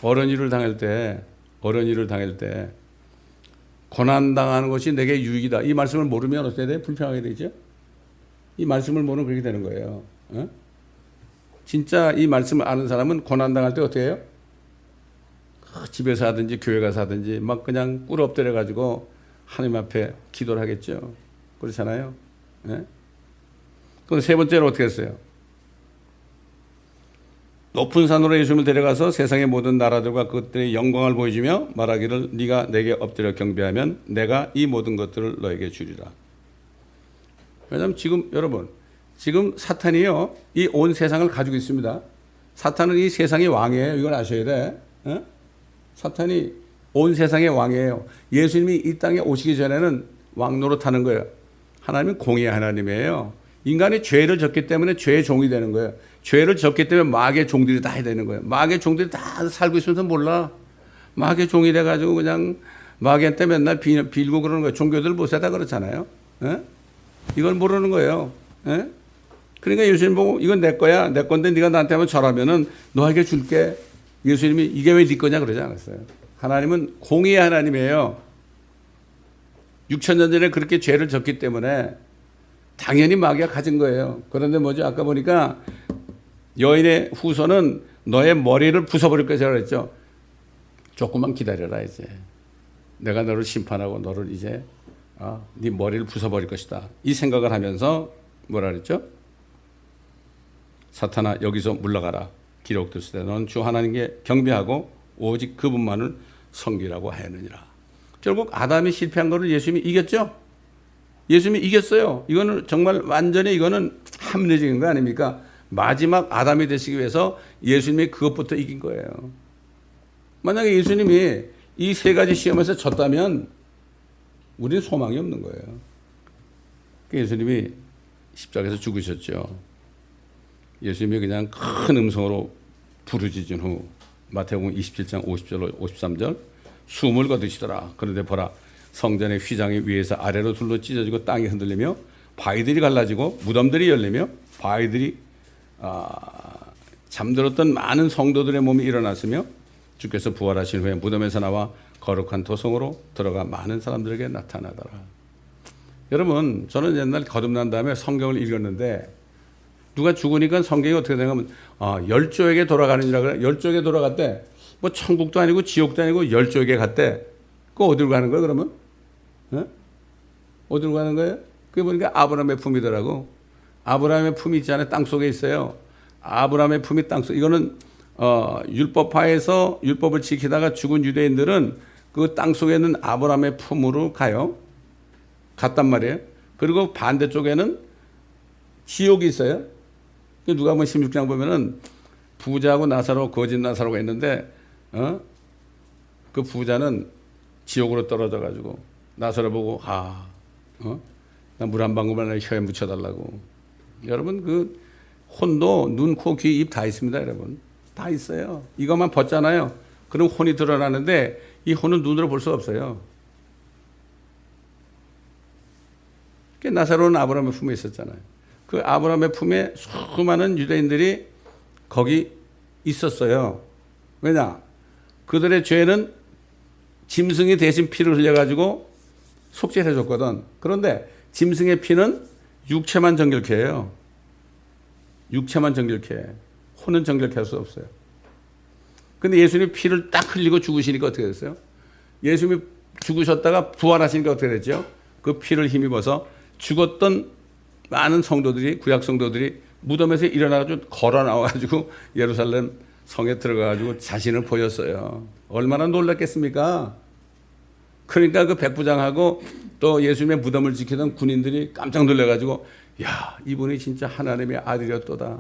어려운 일을 당할 때 고난당하는 것이 내게 유익이다. 이 말씀을 모르면 어떻게 돼요? 불평하게 되죠? 이 말씀을 모르면 그렇게 되는 거예요. 진짜 이 말씀을 아는 사람은 고난당할 때 어떻게 해요? 집에서 하든지 교회 가서 하든지 막 그냥 꿇어 엎드려 가지고 하나님 앞에 기도를 하겠죠. 그렇잖아요. 그럼 세 번째로 어떻게 했어요? 높은 산으로 예수님을 데려가서 세상의 모든 나라들과 그것들의 영광을 보여주며 말하기를 네가 내게 엎드려 경배하면 내가 이 모든 것들을 너에게 주리라. 왜냐하면 여러분 사탄이요 이 온 세상을 가지고 있습니다. 사탄은 이 세상의 왕이에요. 이걸 아셔야 돼. 사탄이 온 세상의 왕이에요. 예수님이 이 땅에 오시기 전에는 왕 노릇하는 거예요. 하나님은 공의의 하나님이에요. 인간이 죄를 졌기 때문에 죄의 종이 되는 거예요. 죄를 졌기 때문에 마귀의 종들이 다 해야 되는 거예요. 마귀의 종들이 다 살고 있으면서 몰라. 마귀의 종이 돼가지고 그냥 마귀한테 맨날 빌고 그러는 거예요. 종교들 보세요. 다 그렇잖아요. 이걸 모르는 거예요. 그러니까 예수님 보고 이건 내 거야. 내 건데 네가 나한테 한번 절하면은 너에게 줄게. 예수님이 이게 왜 네 거냐 그러지 않았어요. 하나님은 공의의 하나님이에요. 6,000년 전에 그렇게 죄를 졌기 때문에 당연히 마귀가 가진 거예요. 그런데 뭐죠? 아까 보니까 여인의 후손은 너의 머리를 부숴버릴 것이라고 그랬죠. 조금만 기다려라 이제. 내가 너를 심판하고 너를 이제 네 머리를 부숴버릴 것이다. 이 생각을 하면서 뭐라 그랬죠? 사탄아 여기서 물러가라. 기록됐을 때 너는 주 하나님께 경배하고 오직 그분만을 섬기라고 하였느니라. 결국 아담이 실패한 것을 예수님이 이겼죠? 예수님이 이겼어요. 이거는 정말 완전히 이거는 합리적인 거 아닙니까? 마지막 아담이 되시기 위해서 예수님이 그것부터 이긴 거예요. 만약에 예수님이 이 세 가지 시험에서 졌다면 우리는 소망이 없는 거예요. 예수님이 십자가에서 죽으셨죠. 예수님이 그냥 큰 음성으로 부르짖은 후 마태복음 27장 50절 53절 숨을 거두시더라. 그런데 보라 성전의 휘장이 위에서 아래로 둘러 찢어지고 땅이 흔들리며 바위들이 갈라지고 무덤들이 열리며 바위들이 잠들었던 많은 성도들의 몸이 일어났으며 주께서 부활하신 후에 무덤에서 나와 거룩한 도성으로 들어가 많은 사람들에게 나타나더라. 여러분 저는 옛날 거듭난 다음에 성경을 읽었는데 누가 죽으니까 성경이 어떻게 되냐면 열조에게 돌아가느니라 그래. 열조에게 돌아갔대. 뭐 천국도 아니고 지옥도 아니고 열조에게 갔대. 그거 어디로 가는 거야 그러면? 어디로 가는 거예요? 그게 보니까 아브라함의 품이더라고. 아브라함의 품이 있잖아요. 땅속에 있어요. 아브라함의 품이 땅속. 이거는 율법화에서 율법을 지키다가 죽은 유대인들은 그 땅속에 있는 아브라함의 품으로 가요. 갔단 말이에요. 그리고 반대쪽에는 지옥이 있어요. 누가 보면 16장 보면은 부자하고 나사로 거짓 나사로가 있는데 그 부자는 지옥으로 떨어져 가지고 나사로 보고 나 물 한 방울만 혀에 묻혀달라고. 여러분 그 혼도 눈, 코, 귀, 입 다 있습니다. 여러분 다 있어요. 이것만 벗잖아요. 그럼 혼이 드러나는데 이 혼은 눈으로 볼 수 없어요. 나사로는 아브라함의 품에 있었잖아요. 그 아브라함의 품에 수많은 유대인들이 거기 있었어요. 왜냐? 그들의 죄는 짐승이 대신 피를 흘려가지고 속죄를 해줬거든. 그런데 짐승의 피는 육체만 정결케 해요. 육체만 정결케 해. 혼은 정결케 할 수 없어요. 근데 예수님이 피를 딱 흘리고 죽으시니까 어떻게 됐어요? 예수님이 죽으셨다가 부활하시니까 어떻게 됐죠? 그 피를 힘입어서 죽었던 많은 성도들이 구약 성도들이 무덤에서 일어나가지고 걸어 나와가지고 예루살렘 성에 들어가가지고 자신을 보였어요. 얼마나 놀랐겠습니까? 그러니까 그 백부장하고 또 예수님의 무덤을 지키던 군인들이 깜짝 놀래가지고 야, 이분이 진짜 하나님의 아들이었도다.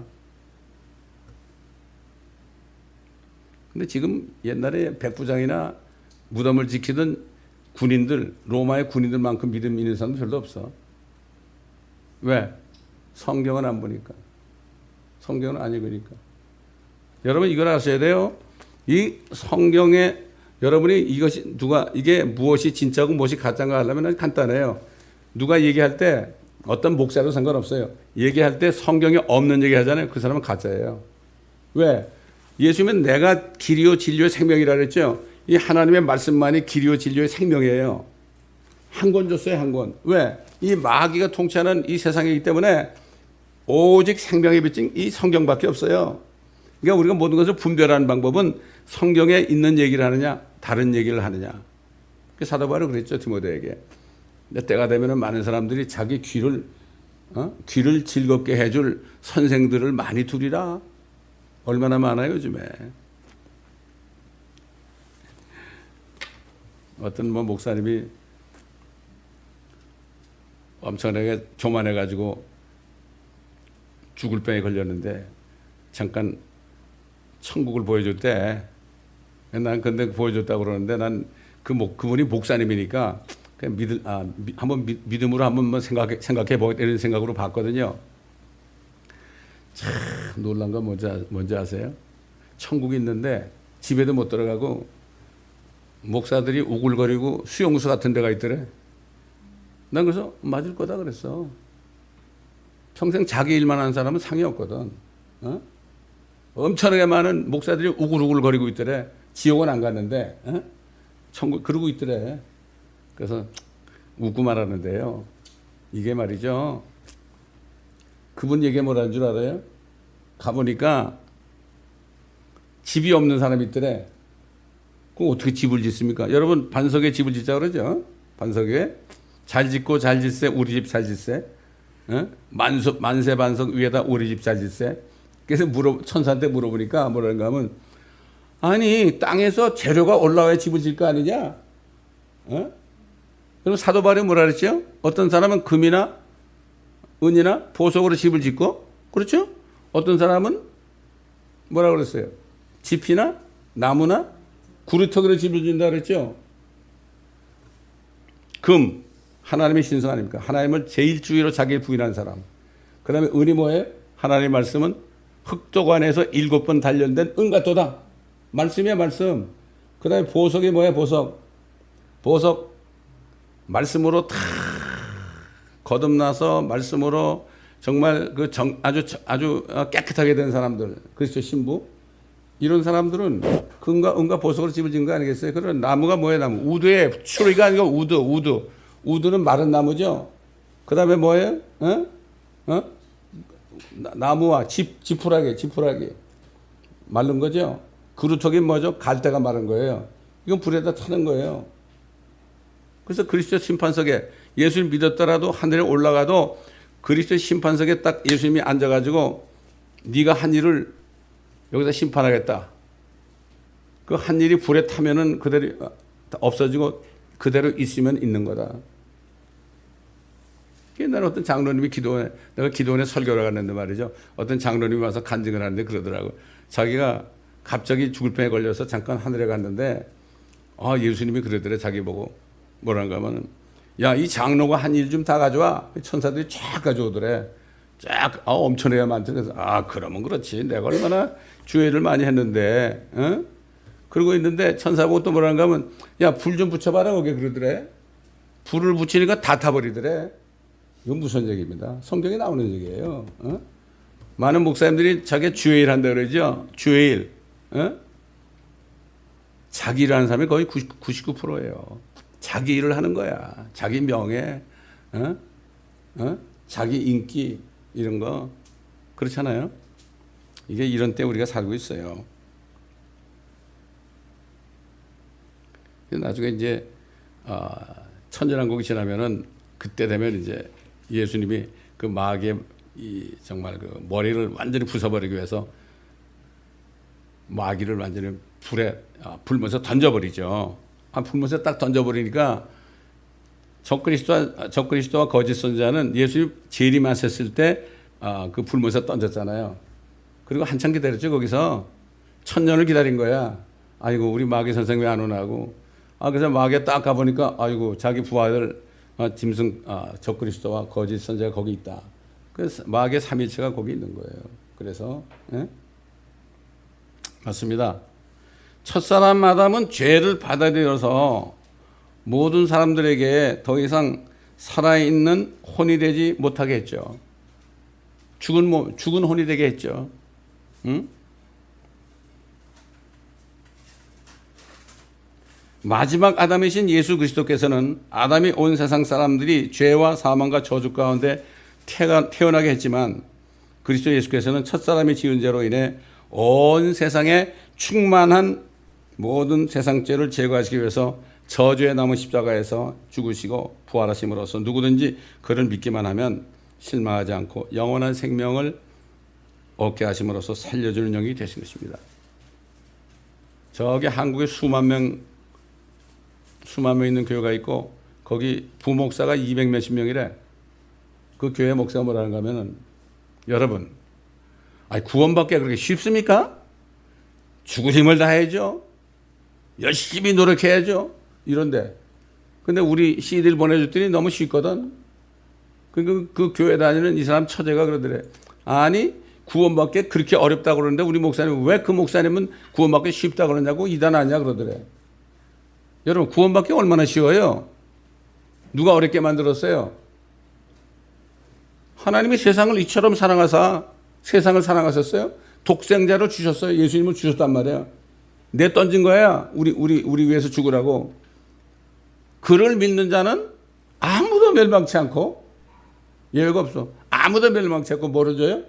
근데 지금 옛날에 백부장이나 무덤을 지키던 군인들, 로마의 군인들만큼 믿음 있는 사람도 별로 없어. 왜? 성경은 안 보니까. 성경은 안 읽으니까. 여러분 이걸 아셔야 돼요. 이 성경에 여러분이 이게 무엇이 진짜고 무엇이 가짜인가 하려면 간단해요. 누가 얘기할 때 어떤 목사도 상관없어요. 얘기할 때 성경에 없는 얘기 하잖아요. 그 사람은 가짜예요. 왜? 예수님은 내가 길이요 진리요 생명이라 그랬죠. 이 하나님의 말씀만이 길이요 진리요 생명이에요. 한 권 줬어요, 한 권. 왜? 이 마귀가 통치하는 이 세상이기 때문에 오직 생명의 빛인 이 성경밖에 없어요. 그러니까 우리가 모든 것을 분별하는 방법은 성경에 있는 얘기를 하느냐, 다른 얘기를 하느냐. 사도 바울이 그랬죠, 디모데에게. 근데 때가 되면은 많은 사람들이 자기 귀를 즐겁게 해줄 선생들을 많이 두리라. 얼마나 많아요, 요즘에. 어떤 목사님이 엄청나게 교만해가지고 죽을 병에 걸렸는데 잠깐 천국을 보여줬대. 난 근데 보여줬다고 그러는데 난 그분이 목사님이니까 그냥 한번 믿음으로 한번 생각해 보겠다 이런 생각으로 봤거든요. 참 놀란 건 뭔지 아세요? 천국이 있는데 집에도 못 들어가고 목사들이 우글거리고 수용소 같은 데가 있더래. 난 그래서 맞을 거다 그랬어. 평생 자기 일만 하는 사람은 상이 없거든. 엄청나게 많은 목사들이 우글우글거리고 있더래. 지옥은 안 갔는데 천국 그러고 있더래. 그래서 웃고 말하는데요. 이게 말이죠. 그분 얘기가 뭐라는 줄 알아요? 가보니까 집이 없는 사람이 있더래. 그럼 어떻게 집을 짓습니까? 여러분 반석에 집을 짓자 그러죠. 반석에 잘 짓고 잘 짓세 우리 집 잘 짓세. 만세 반석 위에다 우리 집 잘 짓세. 그래서 천사한테 물어보니까 뭐라는가 하면 아니 땅에서 재료가 올라와야 집을 질 거 아니냐? 그럼 사도 바울이 뭐라 그랬죠? 어떤 사람은 금이나 은이나 보석으로 집을 짓고 그렇죠? 어떤 사람은 뭐라 그랬어요? 지피나 나무나 구루터기로 집을 짓는다 그랬죠? 금, 하나님의 신성 아닙니까? 하나님을 제1주의로 자기를 부인한 사람. 그 다음에 은이 뭐예요? 하나님의 말씀은 흑도관에서 7번 단련된 은 같도다. 말씀이야 말씀. 그 다음에 보석이 뭐예요? 보석 말씀으로 다 거듭나서 말씀으로 정말 아주 깨끗하게 된 사람들, 그리스도 신부 이런 사람들은 금과 은과 보석으로 집을 지은 거 아니겠어요? 그런 나무가 뭐예요? 나무 우드에 추리가 아니고 우드는 마른 나무죠. 그 다음에 뭐예요? 나무와 지푸라기 마른 거죠. 그루터기 뭐죠? 갈대가 마른 거예요. 이건 불에다 타는 거예요. 그래서 그리스도 심판석에 예수를 믿었더라도 하늘에 올라가도 그리스도 심판석에 딱 예수님이 앉아가지고 네가 한 일을 여기서 심판하겠다. 그 한 일이 불에 타면은 그대로 없어지고 그대로 있으면 있는 거다. 옛날에 어떤 장로님이 내가 기도원에 설교를 갔는데 말이죠. 어떤 장로님이 와서 간증을 하는데 그러더라고. 자기가 갑자기 죽을 병에 걸려서 잠깐 하늘에 갔는데 예수님이 그러더래. 자기 보고 뭐란가 하면 야, 이 장로가 한 일 좀 다 가져와. 천사들이 쫙 가져오더래. 쫙 엄청나게 많대. 그래서 그러면 그렇지. 내가 얼마나 주의를 많이 했는데 그러고 있는데 천사 보고 또 뭐란가 하면 야, 불 좀 붙여봐라. 거기에 그러더래. 불을 붙이니까 다 타버리더래. 이건 무슨 얘기입니다. 성경에 나오는 얘기예요. 많은 목사님들이 자기 주일 한다 그러죠. 주일. 자기 일하는 사람이 거의 99%예요. 자기 일을 하는 거야. 자기 명예, 자기 인기 이런 거 그렇잖아요. 이게 이런 때 우리가 살고 있어요. 나중에 이제 천년왕국이 지나면은 그때 되면 이제 예수님이 그 마귀의 정말 그 머리를 완전히 부숴버리기 위해서 마귀를 완전히 불에 불면서 던져버리죠. 불못에 딱 던져버리니까 적그리스도와 거짓 선지자는 예수님 재림하셨을 때 그 불못에 던졌잖아요. 그리고 한참 기다렸죠. 거기서 1000년을 기다린 거야. 아이고 우리 마귀 선생 왜 안 오나 하고. 그래서 마귀에 딱 가보니까 아이고 자기 부하들 짐승 적그리스도와 거짓 선지자가 거기 있다. 그래서 마귀의 삼위체가 거기 있는 거예요. 그래서 맞습니다. 첫사람 아담은 죄를 받아들여서 모든 사람들에게 더 이상 살아있는 혼이 되지 못하게 했죠. 죽은 혼이 되게 했죠. 응? 마지막 아담이신 예수 그리스도께서는 아담이 온 세상 사람들이 죄와 사망과 저주 가운데 태어나게 했지만 그리스도 예수께서는 첫사람이 지은 죄로 인해 온 세상에 충만한 모든 세상 죄를 제거하시기 위해서 저주에 남은 십자가에서 죽으시고 부활하심으로써 누구든지 그를 믿기만 하면 실망하지 않고 영원한 생명을 얻게 하심으로써 살려주는 영이 되신 것입니다. 저기 한국에 수만 명 있는 교회가 있고 거기 부목사가 200 몇십 명이래. 그 교회 목사가 뭐라는가 하면은 여러분 구원받기가 그렇게 쉽습니까? 죽을 힘을 다해야죠. 열심히 노력해야죠. 이런데 근데 우리 CD를 보내줬더니 너무 쉽거든. 그 교회 다니는 이 사람 처제가 그러더래. 아니 구원받기 그렇게 어렵다고 그러는데 우리 목사님 왜 그 목사님은 구원받기 쉽다고 그러냐고 이단 아니야 그러더래. 여러분 구원받기 얼마나 쉬워요? 누가 어렵게 만들었어요? 하나님이 세상을 이처럼 사랑하사 세상을 사랑하셨어요. 독생자를 주셨어요. 예수님을 주셨단 말이에요. 내 던진 거야. 우리 위해서 죽으라고. 그를 믿는 자는 아무도 멸망치 않고 예외가 없어. 아무도 멸망치 않고 뭐를 줘요?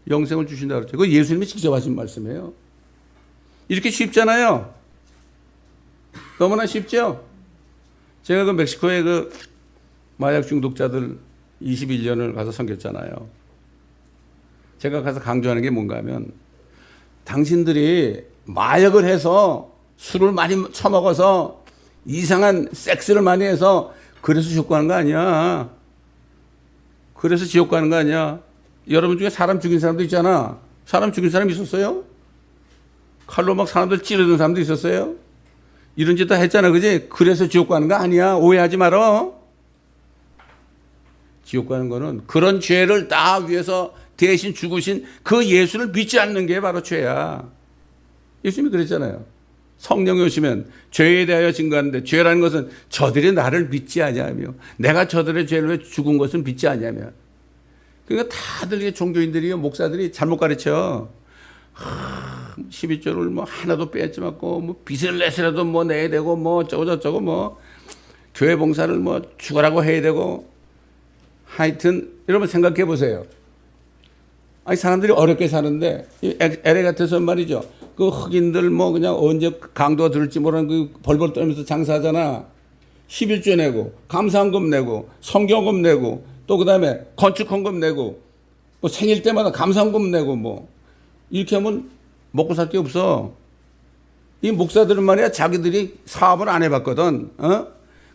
영생을 주신다 그랬죠. 그거 예수님이 직접 하신 말씀이에요. 이렇게 쉽잖아요. 너무나 쉽죠? 제가 그 멕시코에 그 마약 중독자들 21년을 가서 섬겼잖아요. 제가 가서 강조하는 게 뭔가 하면 당신들이 마약을 해서 술을 많이 처먹어서 이상한 섹스를 많이 해서 그래서 지옥 가는 거 아니야. 그래서 지옥 가는 거 아니야. 여러분 중에 사람 죽인 사람도 있잖아. 사람 죽인 사람 있었어요? 칼로 막 사람들 찌르던 사람도 있었어요? 이런 짓 다 했잖아. 그지? 그래서 지옥 가는 거 아니야. 오해하지 말어. 지옥 가는 거는 그런 죄를 다 위해서 대신 죽으신 그 예수를 믿지 않는 게 바로 죄야. 예수님이 그랬잖아요. 성령이 오시면 죄에 대하여 증거하는데 죄라는 것은 저들이 나를 믿지 아니하며 내가 저들의 죄를 왜 죽은 것은 믿지 아니하며. 그러니까 다들 종교인들이요 목사들이 잘못 가르쳐. 12조를 뭐 하나도 빼지 말고 뭐 빚을 내서라도 뭐 내야 되고 뭐 어쩌고 저쩌고 뭐 교회 봉사를 뭐 죽으라고 해야 되고 하여튼 여러분 생각해 보세요. 아니 사람들이 어렵게 사는데 LA 같아서 말이죠. 그 흑인들 뭐 그냥 언제 강도가 들을지 모르는 그 벌벌 떨면서 장사하잖아. 11조 내고 감사헌금 내고 성경금 내고 또 그다음에 건축헌금 내고 뭐 생일 때마다 감사헌금 내고 뭐 이렇게 하면 먹고 살 게 없어. 이 목사들은 말이야 자기들이 사업을 안 해봤거든.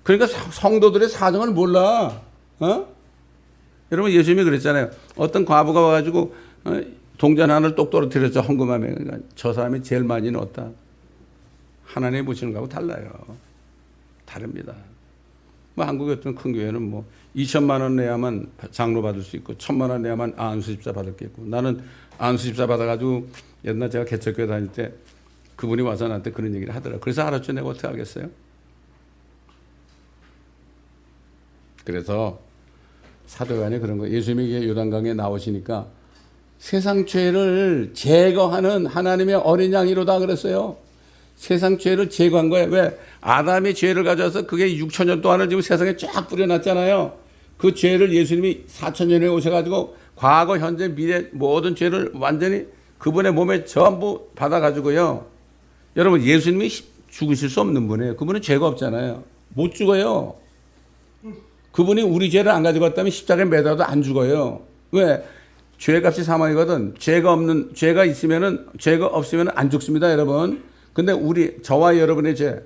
그러니까 성도들의 사정을 몰라. 여러분 예수님이 그랬잖아요. 어떤 과부가 와가지고 동전 하나를 똑 떨어뜨렸죠. 헌금하면. 그러니까 저 사람이 제일 많이 넣었다. 하나님이 보시는 거하고 달라요. 다릅니다. 뭐 한국의 어떤 큰 교회는 뭐 2천만 원 내야만 장로 받을 수 있고 1,000만 원 내야만 안수집사 받을 게 있고 나는 안수집사 받아가지고 옛날 제가 개척교회 다닐 때 그분이 와서 나한테 그런 얘기를 하더라고요. 그래서 알았죠. 내가 어떻게 알겠어요? 그래서 사도간에 그런 거 예수님이 요단강에 나오시니까 세상 죄를 제거하는 하나님의 어린 양이로다 그랬어요. 세상 죄를 제거한 거예요. 왜? 아담이 죄를 가져와서 그게 6,000년 동안을 지금 세상에 쫙 뿌려놨잖아요. 그 죄를 예수님이 4,000년에 오셔가지고 과거, 현재, 미래 모든 죄를 완전히 그분의 몸에 전부 받아가지고요. 여러분 예수님이 죽으실 수 없는 분이에요. 그분은 죄가 없잖아요. 못 죽어요. 그분이 우리 죄를 안 가져갔다면 십자가에 매달아도 안 죽어요. 왜? 죄값이 사망이거든. 죄가 있으면은 죄가 없으면 안 죽습니다, 여러분. 근데 저와 여러분의 죄,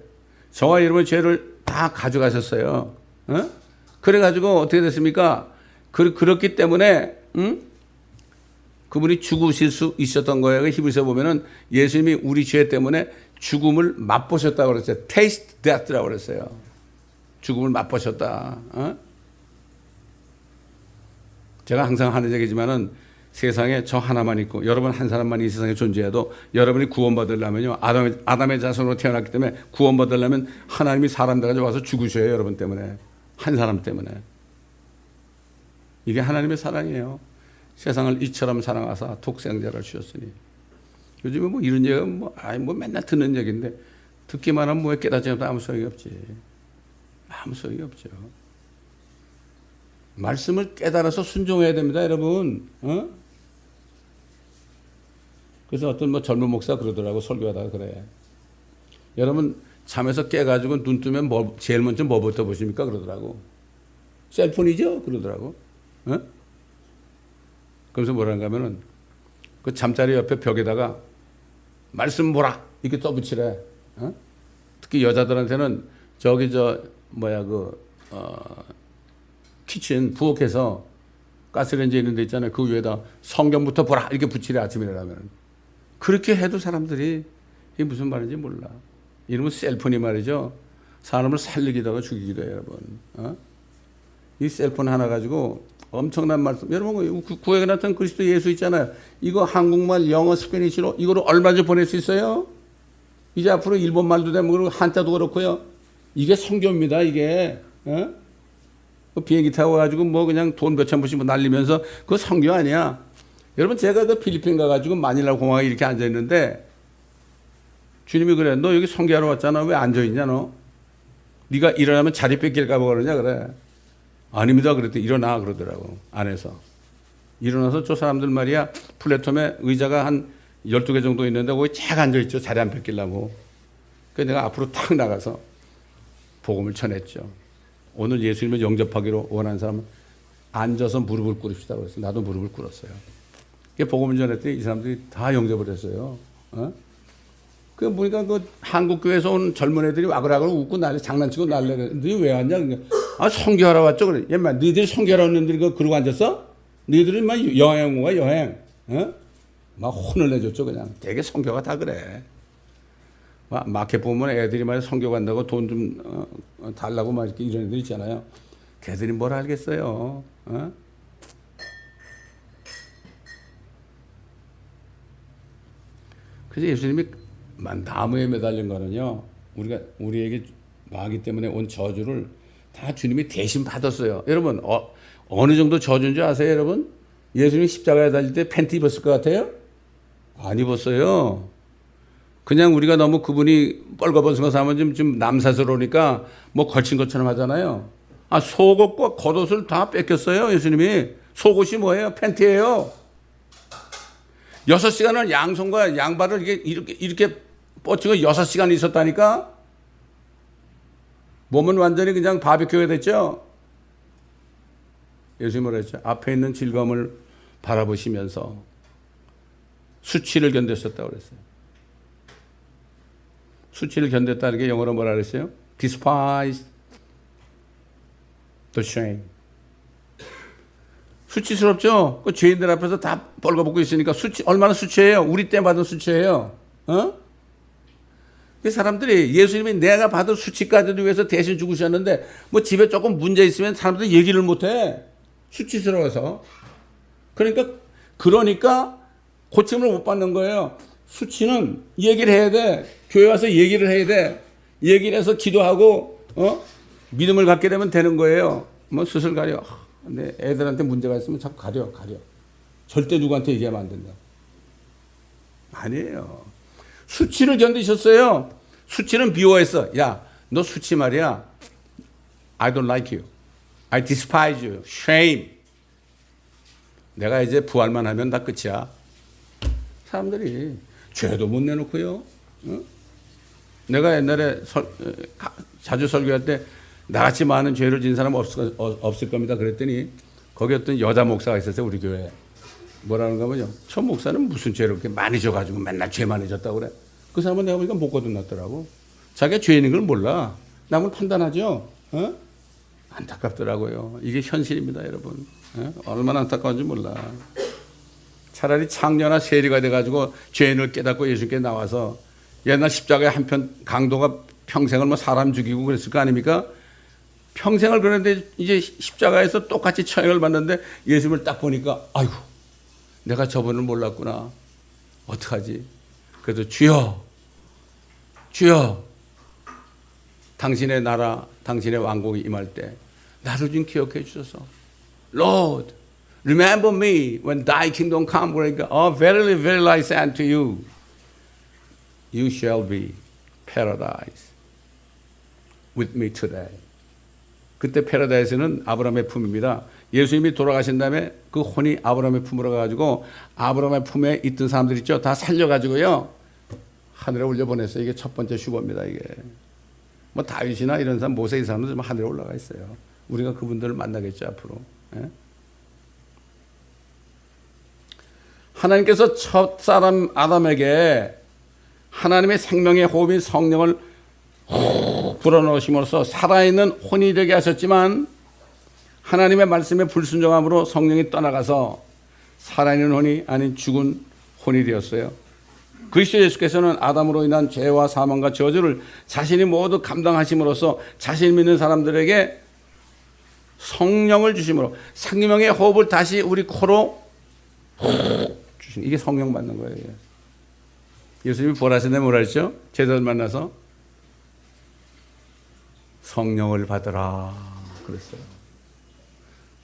저와 여러분의 죄를 다 가져가셨어요. 어? 그래가지고 어떻게 됐습니까? 그렇기 때문에 그분이 죽으실 수 있었던 거예요. 히브리서 보면은 예수님이 우리 죄 때문에 죽음을 맛보셨다고 그랬어요. Taste death라고 그랬어요. 죽음을 맛보셨다. 어? 제가 항상 하는 얘기지만은 세상에 저 하나만 있고 여러분 한 사람만 이 세상에 존재해도 여러분이 구원받으려면요. 아담의 자손으로 태어났기 때문에 구원받으려면 하나님이 사람들까지 와서 죽으셔요. 여러분 때문에. 한 사람 때문에. 이게 하나님의 사랑이에요. 세상을 이처럼 사랑하사 독생자를 주셨으니. 요즘에 뭐 이런 얘기가 뭐 맨날 듣는 얘기인데 듣기만 하면 뭐 깨닫지 않아도 아무 소용이 없지. 아무 소용이 없죠. 말씀을 깨달아서 순종해야 됩니다, 여러분. 어? 그래서 어떤 뭐 젊은 목사 그러더라고, 설교하다가 그래. 여러분, 잠에서 깨가지고 눈 뜨면 제일 먼저 뭐부터 보십니까? 그러더라고. 셀폰이죠? 그러더라고. 어? 그러면서 뭐라는가 하면은 그 잠자리 옆에 벽에다가 말씀 보라! 이렇게 떠붙이래. 어? 특히 여자들한테는 키친 부엌에서 가스레인지 있는 데 있잖아요. 그 위에다 성경부터 보라 이렇게 붙이래. 아침에 일어나면. 그렇게 해도 사람들이 이게 무슨 말인지 몰라. 이러면 셀폰이 말이죠. 사람을 살리기도 하고 죽이기도 해요, 여러분. 어? 이 셀폰 하나 가지고 엄청난 말씀. 여러분 구약에 나타난 그리스도 예수 있잖아요. 이거 한국말, 영어, 스페니쉬로 이거를 얼마나 보낼 수 있어요? 이제 앞으로 일본말도 되면 그리고 한자도 그렇고요. 이게 성경입니다. 이게. 어? 비행기 타고 가지고 뭐 그냥 돈 몇천 불씩 날리면서 그거 성경 아니야. 여러분 제가 그 필리핀 가가지고 마닐라 공항에 이렇게 앉아 있는데 주님이 그래. 너 여기 성교하러 왔잖아. 왜 앉아 있냐 너? 네가 일어나면 자리 뺏길까 봐 그러냐 그래. 아닙니다. 그랬더니 일어나 그러더라고. 안에서. 일어나서 저 사람들 말이야. 플랫폼에 의자가 한 12개 정도 있는데 거기 쫙 앉아 있죠. 자리 안 뺏기려고. 그래서 내가 앞으로 탁 나가서 복음을 전했죠. 오늘 예수님을 영접하기로 원하는 사람은 앉아서 무릎을 꿇읍시다 그랬어요. 나도 무릎을 꿇었어요. 복음을 전했더니 이 사람들이 다 영접을 했어요. 어? 그 보니까 그 한국 교회에서 온 젊은 애들이 와글와글 웃고 장난치고 난리가. 너희 왜 왔냐? 아 성교하러 왔죠. 그래. 얘만 너희들이 성교하러 왔는데 그러고 앉았어? 너희들은 막 여행 온 거야 여행. 어? 막 혼을 내줬죠 그냥. 되게 성교가 다 그래. 마켓 보면 애들이 막 성교 간다고 돈 좀 달라고 막 이렇게 이런 애들 있잖아요. 걔들이 뭘 알겠어요. 어? 그래서 예수님이 나무에 매달린 거는요. 우리에게 마귀 때문에 온 저주를 다 주님이 대신 받았어요. 여러분 어느 정도 저주인 줄 아세요, 여러분? 예수님이 십자가에 달릴 때 팬티 입었을 것 같아요? 안 입었어요. 그냥 우리가 너무 그분이 뻘거벗은 거 사면 좀 남사스러우니까 뭐 걸친 것처럼 하잖아요. 속옷과 겉옷을 다 뺏겼어요, 예수님이. 속옷이 뭐예요? 팬티예요. 6시간을 양손과 양발을 이렇게 뻗치고 6시간 있었다니까? 몸은 완전히 그냥 바비큐가 됐죠? 예수님이 뭐라 했죠? 앞에 있는 즐거움을 바라보시면서 수치를 견뎠었다고 그랬어요. 수치를 견뎠다는 게 영어로 뭐라 그랬어요? Despise the shame. 수치스럽죠? 그 죄인들 앞에서 다 벌거벗고 있으니까 얼마나 수치해요? 우리 때 받은 수치예요. 어? 그 사람들이 예수님이 내가 받은 수치까지도 위해서 대신 죽으셨는데 뭐 집에 조금 문제 있으면 사람들이 얘기를 못해. 수치스러워서. 그러니까 고침을 못 받는 거예요. 수치는 얘기를 해야 돼. 교회 와서 얘기를 해야 돼. 얘기를 해서 기도하고 믿음을 갖게 되면 되는 거예요. 뭐 수술 가려. 근데 애들한테 문제가 있으면 자꾸 가려. 절대 누구한테 얘기하면 안 된다. 아니에요. 수치를 견디셨어요. 수치는 미워했어. 야, 너 수치 말이야. I don't like you. I despise you. Shame. 내가 이제 부활만 하면 다 끝이야. 사람들이 죄도 못 내놓고요. 어? 내가 옛날에 자주 설교할 때 나같이 많은 죄를 지은 사람 없을 겁니다. 그랬더니 거기 어떤 여자 목사가 있었어요. 우리 교회에. 뭐라는가 하면요. 저 목사는 무슨 죄를 그렇게 많이 져가지고 맨날 죄 많이 졌다고 그래. 그 사람은 내가 보니까 못 거듭났더라고. 자기가 죄인인 걸 몰라. 남을 판단하죠. 어? 안타깝더라고요. 이게 현실입니다, 여러분. 얼마나 안타까운지 몰라. 차라리 창녀나 세리가 돼가지고 죄인을 깨닫고 예수님께 나와서 옛날 십자가의 한편 강도가 평생을 뭐 사람 죽이고 그랬을 거 아닙니까? 평생을 그랬는데 이제 십자가에서 똑같이 처형을 받는데 예수님을 딱 보니까 아이고 내가 저분을 몰랐구나. 어떡하지? 그래도 주여 주여 당신의 나라 당신의 왕국이 임할 때 나를 좀 기억해 주소서. Lord, remember me when thy kingdom come. 그러니까 verily, verily I say unto you, you shall be paradise with me today. 그때 패러다이스는 아브라함의 품입니다. 예수님이 돌아가신 다음에 그 혼이 아브라함의 품으로 가가지고 아브라함의 품에 있던 사람들 있죠. 다 살려가지고요. 하늘에 올려보냈어요. 이게 첫 번째 슈거입니다. 이게. 뭐 다윗이나 이런 사람, 모세 이 사람은 좀 하늘에 올라가 있어요. 우리가 그분들을 만나겠죠, 앞으로. 예? 하나님께서 첫 사람 아담에게 하나님의 생명의 호흡인 성령을 불어넣으심으로써 살아있는 혼이 되게 하셨지만 하나님의 말씀에 불순종함으로 성령이 떠나가서 살아있는 혼이 아닌 죽은 혼이 되었어요. 그리스도 예수께서는 아담으로 인한 죄와 사망과 저주를 자신이 모두 감당하심으로써 자신 믿는 사람들에게 성령을 주심으로 생명의 호흡을 다시 우리 코로 주신, 이게 성령 받는 거예요. 예수님이 부활하신 다음에 뭐라 했죠? 제자들 만나서 성령을 받으라 그랬어요.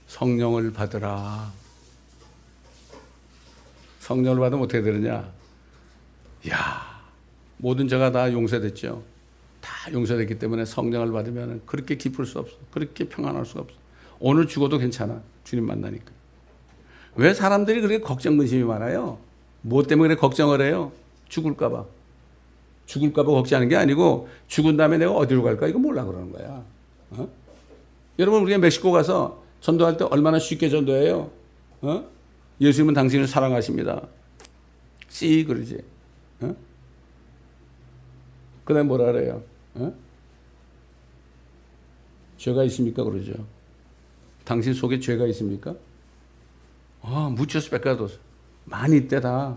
성령을 받으라. 성령을 받으면 어떻게 되느냐? 야, 모든 죄가 다 용서됐죠. 다 용서됐기 때문에 성령을 받으면 그렇게 기쁠 수 없어. 그렇게 평안할 수가 없어. 오늘 죽어도 괜찮아. 주님 만나니까. 왜 사람들이 그렇게 걱정 근심이 많아요? 뭐 때문에 그렇게 걱정을 해요? 죽을까 봐. 죽을까 봐 걱정하는 게 아니고 죽은 다음에 내가 어디로 갈까 이거 몰라 그러는 거야. 어? 여러분 우리가 멕시코 가서 전도할 때 얼마나 쉽게 전도해요? 어? 예수님은 당신을 사랑하십니다. 씨 그러지. 어? 그 다음에 뭐라 그래요? 어? 죄가 있습니까? 그러죠. 당신 속에 죄가 있습니까? muchos pecados. 많이 있대 다.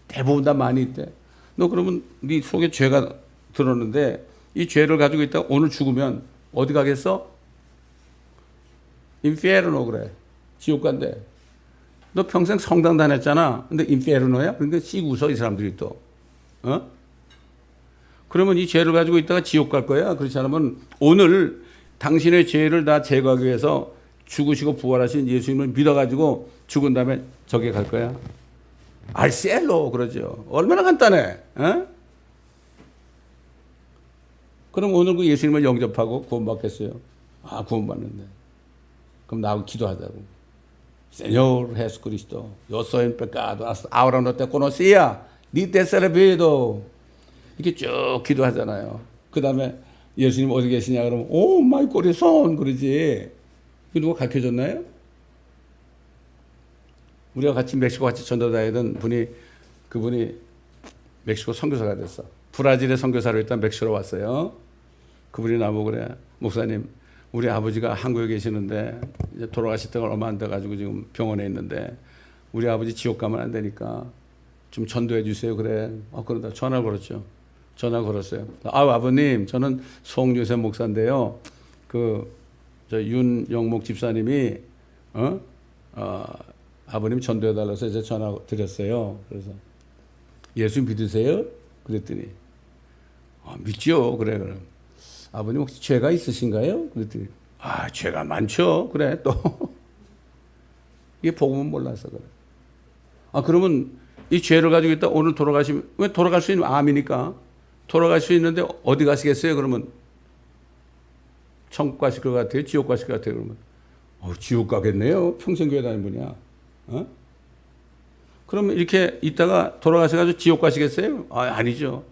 대부분 다 많이 있대. 너 그러면 네 속에 죄가 들었는데 이 죄를 가지고 있다가 오늘 죽으면 어디 가겠어? 인피에르노 그래. 지옥 간대. 너 평생 성당 다녔잖아. 근데 인피에르노야? 그러니까 씩 웃어 이 사람들이 또. 어? 그러면 이 죄를 가지고 있다가 지옥 갈 거야? 그렇지 않으면 오늘 당신의 죄를 다 제거하기 위해서 죽으시고 부활하신 예수님을 믿어가지고 죽은 다음에 저기 갈 거야? 알셀로 그러죠. 얼마나 간단해. 어? 그럼 오늘 그 예수님을 영접하고 구원받겠어요? 구원받는데. 그럼 나하고 기도하자고. Señor Jesucristo, yo soy un pecado. Ahora no te conocía. Ni te he servido. 이렇게 쭉 기도하잖아요. 그 다음에 예수님 어디 계시냐 그러면 오 마이 코리손 그러지. 그 누가 가르쳐줬나요? 우리가 같이 멕시코 같이 전도 다니던 분이 그분이 멕시코 선교사가 됐어. 브라질에 선교사로 일단 멕시코로 왔어요. 그분이 나보고 그래. 목사님 우리 아버지가 한국에 계시는데 이제 돌아가실 때가 얼마 안 돼가지고 지금 병원에 있는데 우리 아버지 지옥 가면 안 되니까 좀 전도해 주세요. 그래. 그러다 전화 걸었죠. 전화 걸었어요. 아버님 저는 송유세 목사인데요. 저 윤영목 집사님이 아버님 전도해달라고 해서 이제 전화 드렸어요. 그래서 예수 믿으세요? 그랬더니 믿죠. 그래 그럼 아버님 혹시 죄가 있으신가요? 그랬더니 죄가 많죠. 그래 또 이게 복음은 몰라서 그래. 그러면 이 죄를 가지고 있다 오늘 돌아가시면 왜 돌아갈 수 있는 암이니까 돌아갈 수 있는데 어디 가시겠어요? 그러면 천국 가실 것 같아요? 지옥 가실 것 같아요? 그러면 지옥 가겠네요. 평생 교회 다니는 분이야. 그러면 이렇게 있다가 돌아가셔가지고 지옥 가시겠어요? 아니죠.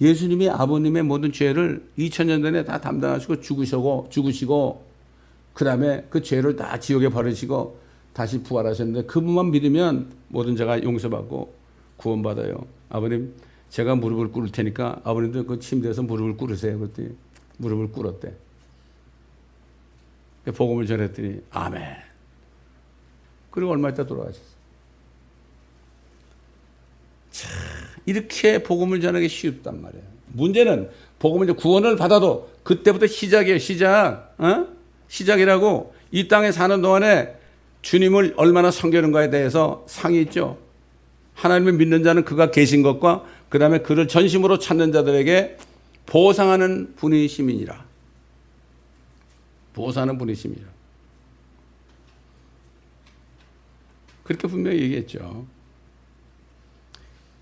예수님이 아버님의 모든 죄를 2000년 전에 다 담당하시고 죽으시고 그 다음에 그 죄를 다 지옥에 버리시고 다시 부활하셨는데 그분만 믿으면 모든 죄가 용서받고 구원받아요. 아버님 제가 무릎을 꿇을 테니까 아버님도 그 침대에서 무릎을 꿇으세요. 그랬더니 무릎을 꿇었대. 복음을 전했더니 아멘. 그리고 얼마 있다 돌아가셨어요. 참 이렇게 복음을 전하기 쉽단 말이에요. 문제는 복음을 이제 구원을 받아도 그때부터 시작이에요. 시작. 시작이라고. 이 땅에 사는 동안에 주님을 얼마나 섬기는가에 대해서 상이 있죠. 하나님을 믿는 자는 그가 계신 것과 그 다음에 그를 전심으로 찾는 자들에게 보상하는 분이심이니라. 보상하는 분이심이라. 그렇게 분명히 얘기했죠.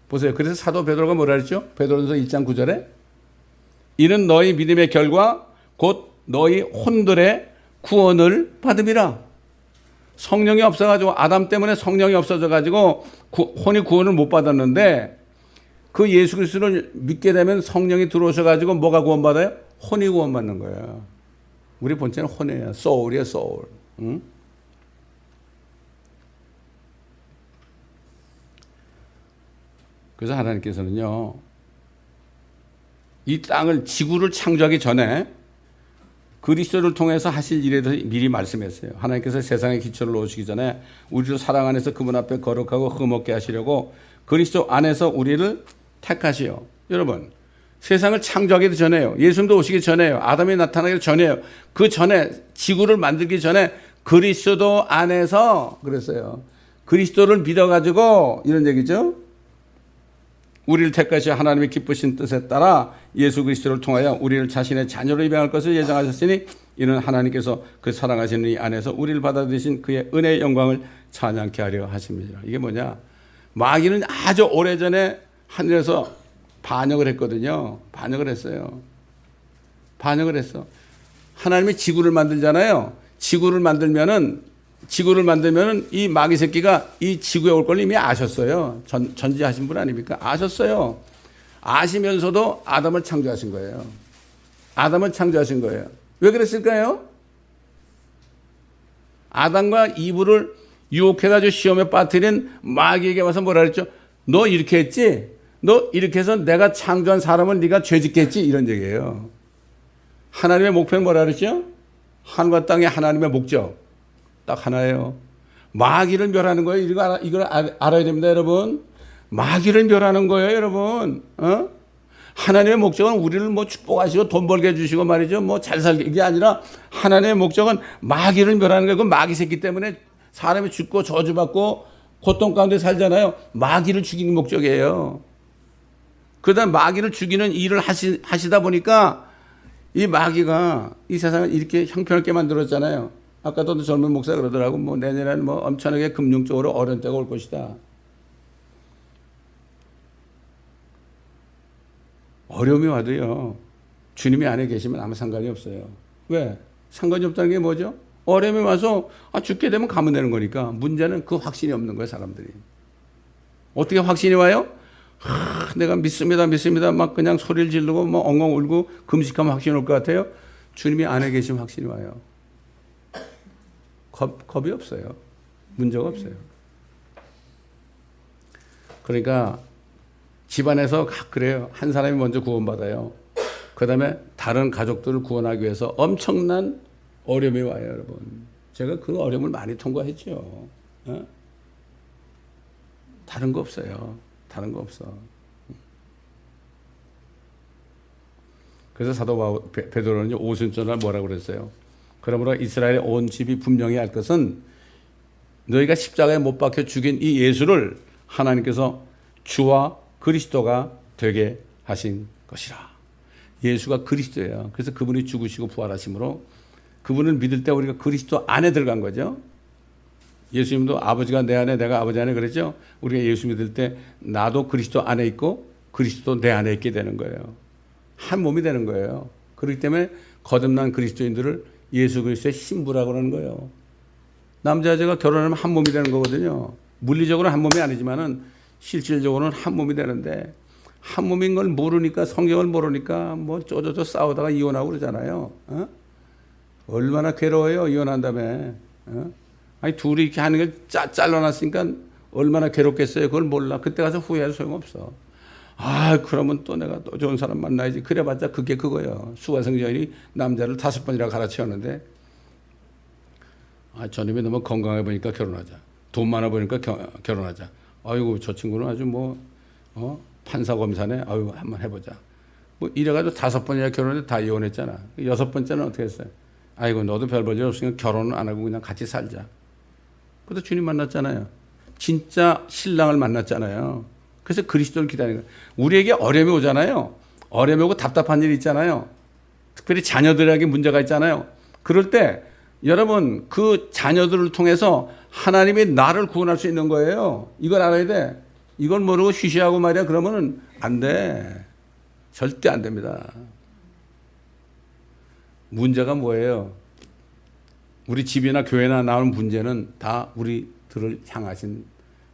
보세요. 그래서 사도 베드로가 뭐라 했죠? 베드로전서 1장 9절에 이는 너희 믿음의 결과 곧 너희 혼들의 구원을 받음이라. 성령이 없어가지고 아담 때문에 성령이 없어져가지고 혼이 구원을 못 받았는데 그 예수 그리스도를 믿게 되면 성령이 들어오셔가지고 뭐가 구원받아요? 혼이 구원받는 거예요. 우리 본체는 혼이에요. 소울이에요. 소울. 응? 그래서 하나님께서는요, 이 땅을, 지구를 창조하기 전에 그리스도를 통해서 하실 일에 대해서 미리 말씀했어요. 하나님께서 세상에 기초를 놓으시기 전에 우리를 사랑 안에서 그분 앞에 거룩하고 흠없게 하시려고 그리스도 안에서 우리를 택하시오. 여러분, 세상을 창조하기도 전에요. 예수님도 오시기 전에요. 아담이 나타나기 전에요. 그 전에, 지구를 만들기 전에 그리스도 안에서 그랬어요. 그리스도를 믿어가지고 이런 얘기죠. 우리를 택하시 하나님의 기쁘신 뜻에 따라 예수 그리스도를 통하여 우리를 자신의 자녀로 입양할 것을 예정하셨으니 이는 하나님께서 그 사랑하시는 이 안에서 우리를 받아들이신 그의 은혜의 영광을 찬양케 하려 하십니다. 이게 뭐냐? 마귀는 아주 오래전에 하늘에서 반역을 했거든요. 반역을 했어요. 반역을 했어. 하나님이 지구를 만들잖아요. 지구를 만들면은 이 마귀 새끼가 이 지구에 올 걸 이미 아셨어요. 전지하신 분 아닙니까? 아셨어요. 아시면서도 아담을 창조하신 거예요. 아담을 창조하신 거예요. 왜 그랬을까요? 아담과 이브를 유혹해가지고 시험에 빠뜨린 마귀에게 와서 뭐라 그랬죠? 너 이렇게 했지? 너 이렇게 해서 내가 창조한 사람은 네가 죄짓게 했지? 이런 얘기예요. 하나님의 목표는 뭐라 그랬죠? 하늘과 땅의 하나님의 목적. 딱 하나예요. 마귀를 멸하는 거예요. 이걸 알아야 됩니다, 여러분. 마귀를 멸하는 거예요, 여러분. 하나님의 목적은 우리를 뭐 축복하시고 돈 벌게 해주시고 말이죠. 뭐 잘 살게. 이게 아니라 하나님의 목적은 마귀를 멸하는 거예요. 그 마귀 새끼 때문에 사람이 죽고 저주받고 고통 가운데 살잖아요. 마귀를 죽이는 목적이에요. 그다음 마귀를 죽이는 일을 하시다 보니까 이 마귀가 이 세상을 이렇게 형편없게 만들었잖아요. 아까도 젊은 목사 그러더라고. 뭐 내년에는 뭐 엄청나게 금융적으로 어려운 때가 올 것이다. 어려움이 와도요, 주님이 안에 계시면 아무 상관이 없어요. 왜? 상관이 없다는 게 뭐죠? 어려움이 와서 죽게 되면 가면 되는 거니까. 문제는 그 확신이 없는 거예요, 사람들이. 어떻게 확신이 와요? 내가 믿습니다. 막 그냥 소리를 지르고 뭐 엉엉 울고 금식하면 확신이 올 것 같아요. 주님이 안에 계시면 확신이 와요. 겁이 없어요. 문제가 없어요. 그러니까 집안에서 그래요. 한 사람이 먼저 구원받아요. 그 다음에 다른 가족들을 구원하기 위해서 엄청난 어려움이 와요, 여러분. 제가 그 어려움을 많이 통과했죠. 다른 거 없어요. 다른 거 없어. 그래서 사도 베드로는 오순절날 뭐라고 그랬어요? 그러므로 이스라엘의 온 집이 분명히 알 것은 너희가 십자가에 못 박혀 죽인 이 예수를 하나님께서 주와 그리스도가 되게 하신 것이라. 예수가 그리스도예요. 그래서 그분이 죽으시고 부활하심으로 그분을 믿을 때 우리가 그리스도 안에 들어간 거죠. 예수님도 아버지가 내 안에 내가 아버지 안에 그랬죠. 우리가 예수 믿을 때 나도 그리스도 안에 있고 그리스도 내 안에 있게 되는 거예요. 한 몸이 되는 거예요. 그렇기 때문에 거듭난 그리스도인들을 예수 그리스도의 신부라고 하는 거예요. 남자 여자가 결혼하면 한 몸이 되는 거거든요. 물리적으로는 한 몸이 아니지만은 실질적으로는 한 몸이 되는데 한 몸인 걸 모르니까 성경을 모르니까 뭐 쪼쪼쪼 싸우다가 이혼하고 그러잖아요. 얼마나 괴로워요, 이혼한 다음에. 아니 둘이 이렇게 하는 게 잘라놨으니까 얼마나 괴롭겠어요. 그걸 몰라. 그때 가서 후회해도 소용없어. 그러면 또 내가 또 좋은 사람 만나야지. 그래봤자 그게 그거예요. 수가성전이 남자를 5번이나 갈아치웠는데, 저놈이 너무 건강해 보니까 결혼하자. 돈 많아 보니까 결혼하자. 아이고, 저 친구는 아주 판사 검사네. 아이고, 한번 해보자. 이래가지고 5번이나 결혼했는데 다 이혼했잖아. 6번째는 어떻게 했어요? 아이고, 너도 별 볼 일 없으니까 결혼은 안 하고 그냥 같이 살자. 그래서 주님 만났잖아요. 진짜 신랑을 만났잖아요. 그래서 그리스도를 기다리는 거예요. 우리에게 어려움이 오잖아요. 어려움이 오고 답답한 일이 있잖아요. 특별히 자녀들에게 문제가 있잖아요. 그럴 때 여러분 그 자녀들을 통해서 하나님이 나를 구원할 수 있는 거예요. 이걸 알아야 돼. 이걸 모르고 쉬쉬하고 말이야. 그러면은 안 돼. 절대 안 됩니다. 문제가 뭐예요? 우리 집이나 교회나 나오는 문제는 다 우리들을 향하신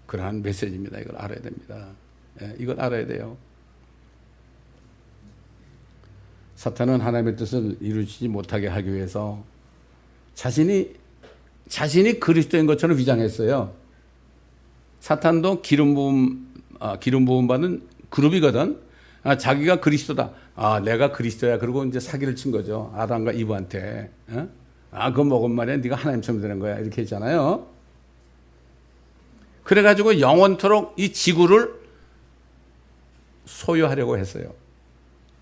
그러한 메시지입니다. 이걸 알아야 됩니다. 이걸 알아야 돼요. 사탄은 하나님의 뜻을 이루지 못하게 하기 위해서 자신이 그리스도인 것처럼 위장했어요. 사탄도 기름 부음 받은 그룹이거든. 자기가 그리스도다. 내가 그리스도야. 그리고 이제 사기를 친 거죠. 아담과 이브한테. 그거 먹은 말이야. 네가 하나님처럼 되는 거야. 이렇게 했잖아요. 그래가지고 영원토록 이 지구를 소유하려고 했어요.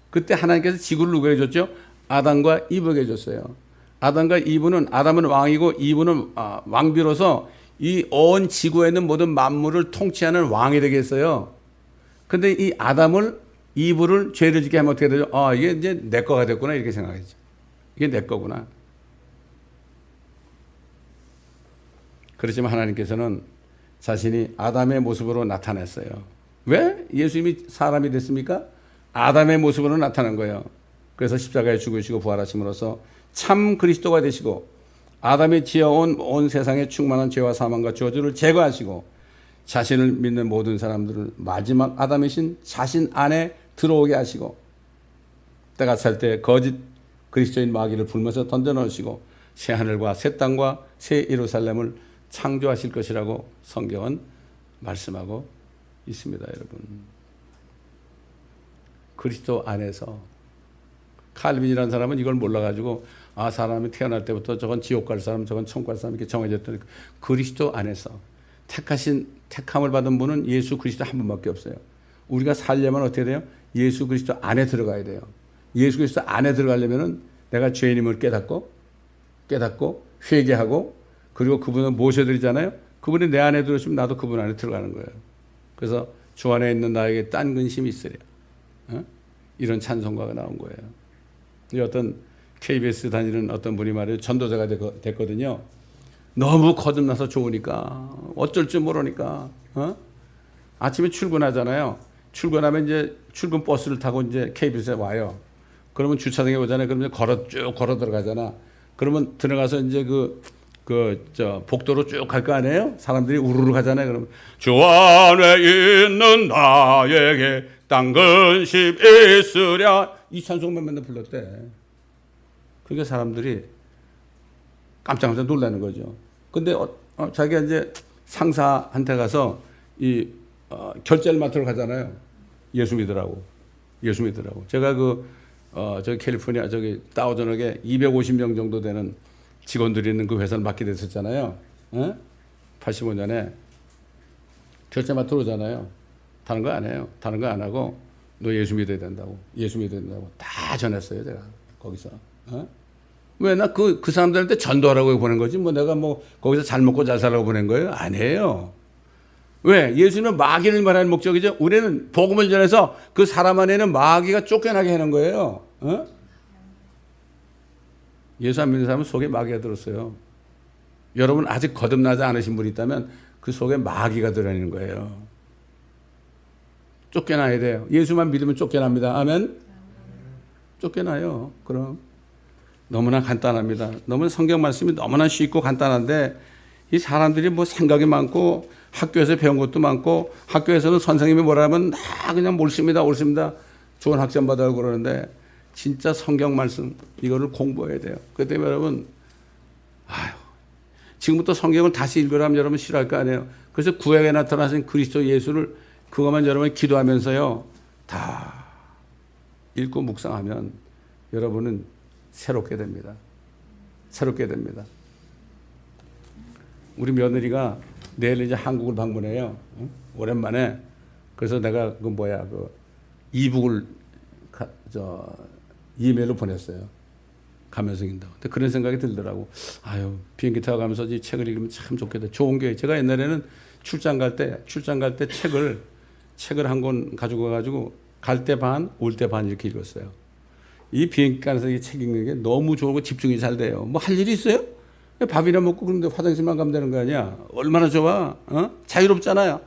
그때 하나님께서 지구를 누구에게 줬죠? 아담과 이브에게 줬어요. 아담과 이브는, 아담은 왕이고 이브는 왕비로서 이 온 지구에 있는 모든 만물을 통치하는 왕이 되게 했어요. 근데 이 아담을, 이브를 죄를 짓게 하면 어떻게 되죠? 이게 이제 내 거가 됐구나. 이렇게 생각했죠. 이게 내 거구나. 그렇지만 하나님께서는 자신이 아담의 모습으로 나타냈어요. 왜? 예수님이 사람이 됐습니까? 아담의 모습으로 나타난 거예요. 그래서 십자가에 죽으시고 부활하심으로써 참 그리스도가 되시고 아담이 지어온 온 세상에 충만한 죄와 사망과 저주를 제거하시고 자신을 믿는 모든 사람들을 마지막 아담이신 자신 안에 들어오게 하시고 때가 찰 때 거짓 그리스도인 마귀를 불면서 던져넣으시고 새 하늘과 새 땅과 새 예루살렘을 창조하실 것이라고 성경은 말씀하고 있습니다. 여러분, 그리스도 안에서 칼빈이라는 사람은 이걸 몰라가지고 사람이 태어날 때부터 저건 지옥 갈 사람, 저건 천국 갈 사람 이렇게 정해졌더니 그리스도 안에서 택함을 받은 분은 예수 그리스도 한 분밖에 없어요. 우리가 살려면 어떻게 돼요? 예수 그리스도 안에 들어가야 돼요. 예수 그리스도 안에 들어가려면은 내가 죄인임을 깨닫고 회개하고 그리고 그분을 모셔드리잖아요. 그분이 내 안에 들어오시면 나도 그분 안에 들어가는 거예요. 그래서 주 안에 있는 나에게 딴 근심이 있으랴. 이런 찬송가가 나온 거예요. 어떤 KBS 다니는 어떤 분이 말이에요. 전도자가 됐거든요. 너무 거듭나서 좋으니까 어쩔 줄 모르니까 아침에 출근하잖아요. 출근하면 이제 출근 버스를 타고 이제 KBS에 와요. 그러면 주차장에 오잖아요. 그러면 쭉 걸어 들어가잖아. 그러면 들어가서 이제 복도로 쭉 갈 거 아니에요? 사람들이 우르르 가잖아요. 그러면 주 안에 있는 나에게 딴 근심 있으랴. 이 찬송만 맨날 불렀대. 그러니까 사람들이 깜짝깜짝 놀라는 거죠. 근데 자기가 이제 상사한테 가서 결제를 맡으러 가잖아요. 예수 믿으라고. 제가 저기 캘리포니아 저기 다우저녁에 250명 정도 되는 직원들이 있는 그 회사를 맡게 됐었잖아요. 85년에 결제 맡으러 오잖아요. 다른 거 안 해요. 다른 거 안 하고 너 예수 믿어야 된다고. 다 전했어요. 제가 거기서. 왜 나 그 사람들한테 전도하라고 보낸 거지. 내가 거기서 잘 먹고 잘 살라고 보낸 거예요? 아니에요. 왜? 예수는 마귀를 말하는 목적이죠. 우리는 복음을 전해서 그 사람 안에는 마귀가 쫓겨나게 하는 거예요. 예수 안 믿는 사람은 속에 마귀가 들었어요. 여러분 아직 거듭나지 않으신 분이 있다면 그 속에 마귀가 들어있는 거예요. 쫓겨나야 돼요. 예수만 믿으면 쫓겨납니다. 아멘? 쫓겨나요. 그럼 너무나 간단합니다. 너무 성경 말씀이 너무나 쉽고 간단한데 이 사람들이 생각이 많고 학교에서 배운 것도 많고 학교에서는 선생님이 뭐라 하면 다 그냥 옳습니다. 좋은 학점 받아고 그러는데 진짜 성경 말씀 이거를 공부해야 돼요. 그렇기 때문에 여러분 지금부터 성경을 다시 읽으라면 여러분 싫어할 거 아니에요. 그래서 구약에 나타나신 그리스도 예수를 그것만 여러분 기도하면서요. 다 읽고 묵상하면 여러분은 새롭게 됩니다. 새롭게 됩니다. 우리 며느리가 내일 이제 한국을 방문해요. 오랜만에. 그래서 내가 이북을 이메일로 보냈어요. 가면서 읽는다고. 근데 그런 생각이 들더라고. 아유, 비행기 타고 가면서 이 책을 읽으면 참 좋겠다. 좋은 게 제가 옛날에는 출장 갈 때 책을 한 권 가지고 가가지고 갈 때 반, 올 때 반 이렇게 읽었어요. 이 비행기 안에서 이 책 읽는 게 너무 좋고 집중이 잘 돼요. 뭐 할 일이 있어요? 밥이나 먹고 그런데 화장실만 가면 되는 거 아니야? 얼마나 좋아? 자유롭잖아요.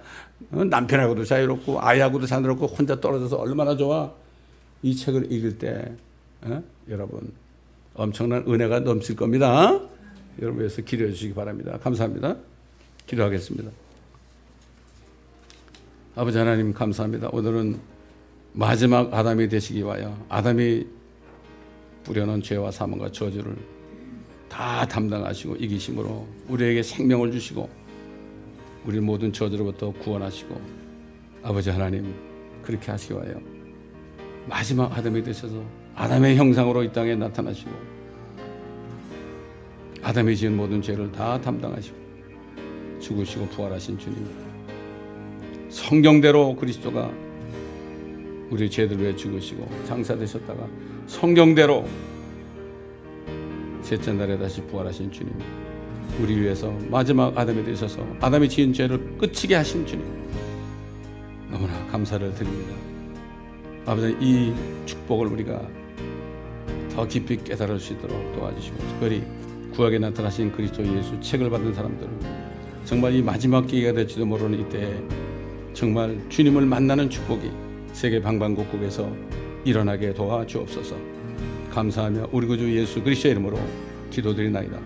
남편하고도 자유롭고 아이하고도 자유롭고 혼자 떨어져서 얼마나 좋아? 이 책을 읽을 때 여러분 엄청난 은혜가 넘칠 겁니다. 여러분 위해서 기도해 주시기 바랍니다. 감사합니다. 기도하겠습니다. 아버지 하나님 감사합니다. 오늘은 마지막 아담이 되시기 위하여 아담이 뿌려놓은 죄와 사망과 저주를 다 담당하시고 이기심으로 우리에게 생명을 주시고 우리 모든 저주로부터 구원하시고 아버지 하나님 그렇게 하시기 위하여 마지막 아담이 되셔서 아담의 형상으로 이 땅에 나타나시고 아담이 지은 모든 죄를 다 담당하시고 죽으시고 부활하신 주님, 성경대로 그리스도가 우리 죄들 위해 죽으시고 장사되셨다가 성경대로 셋째 날에 다시 부활하신 주님, 우리 위해서 마지막 아담이 되셔서 아담이 지은 죄를 끝이게 하신 주님, 너무나 감사를 드립니다. 아버지, 이 축복을 우리가 더 깊이 깨달을 수 있도록 도와주시고, 특별히 구약에 나타나신 그리스도 예수 책을 받은 사람들, 정말 이 마지막 기회가 될지도 모르는 이때에 정말 주님을 만나는 축복이 세계 방방곡곡에서 일어나게 도와주옵소서. 감사하며 우리 구주 예수 그리스도의 이름으로 기도드리나이다.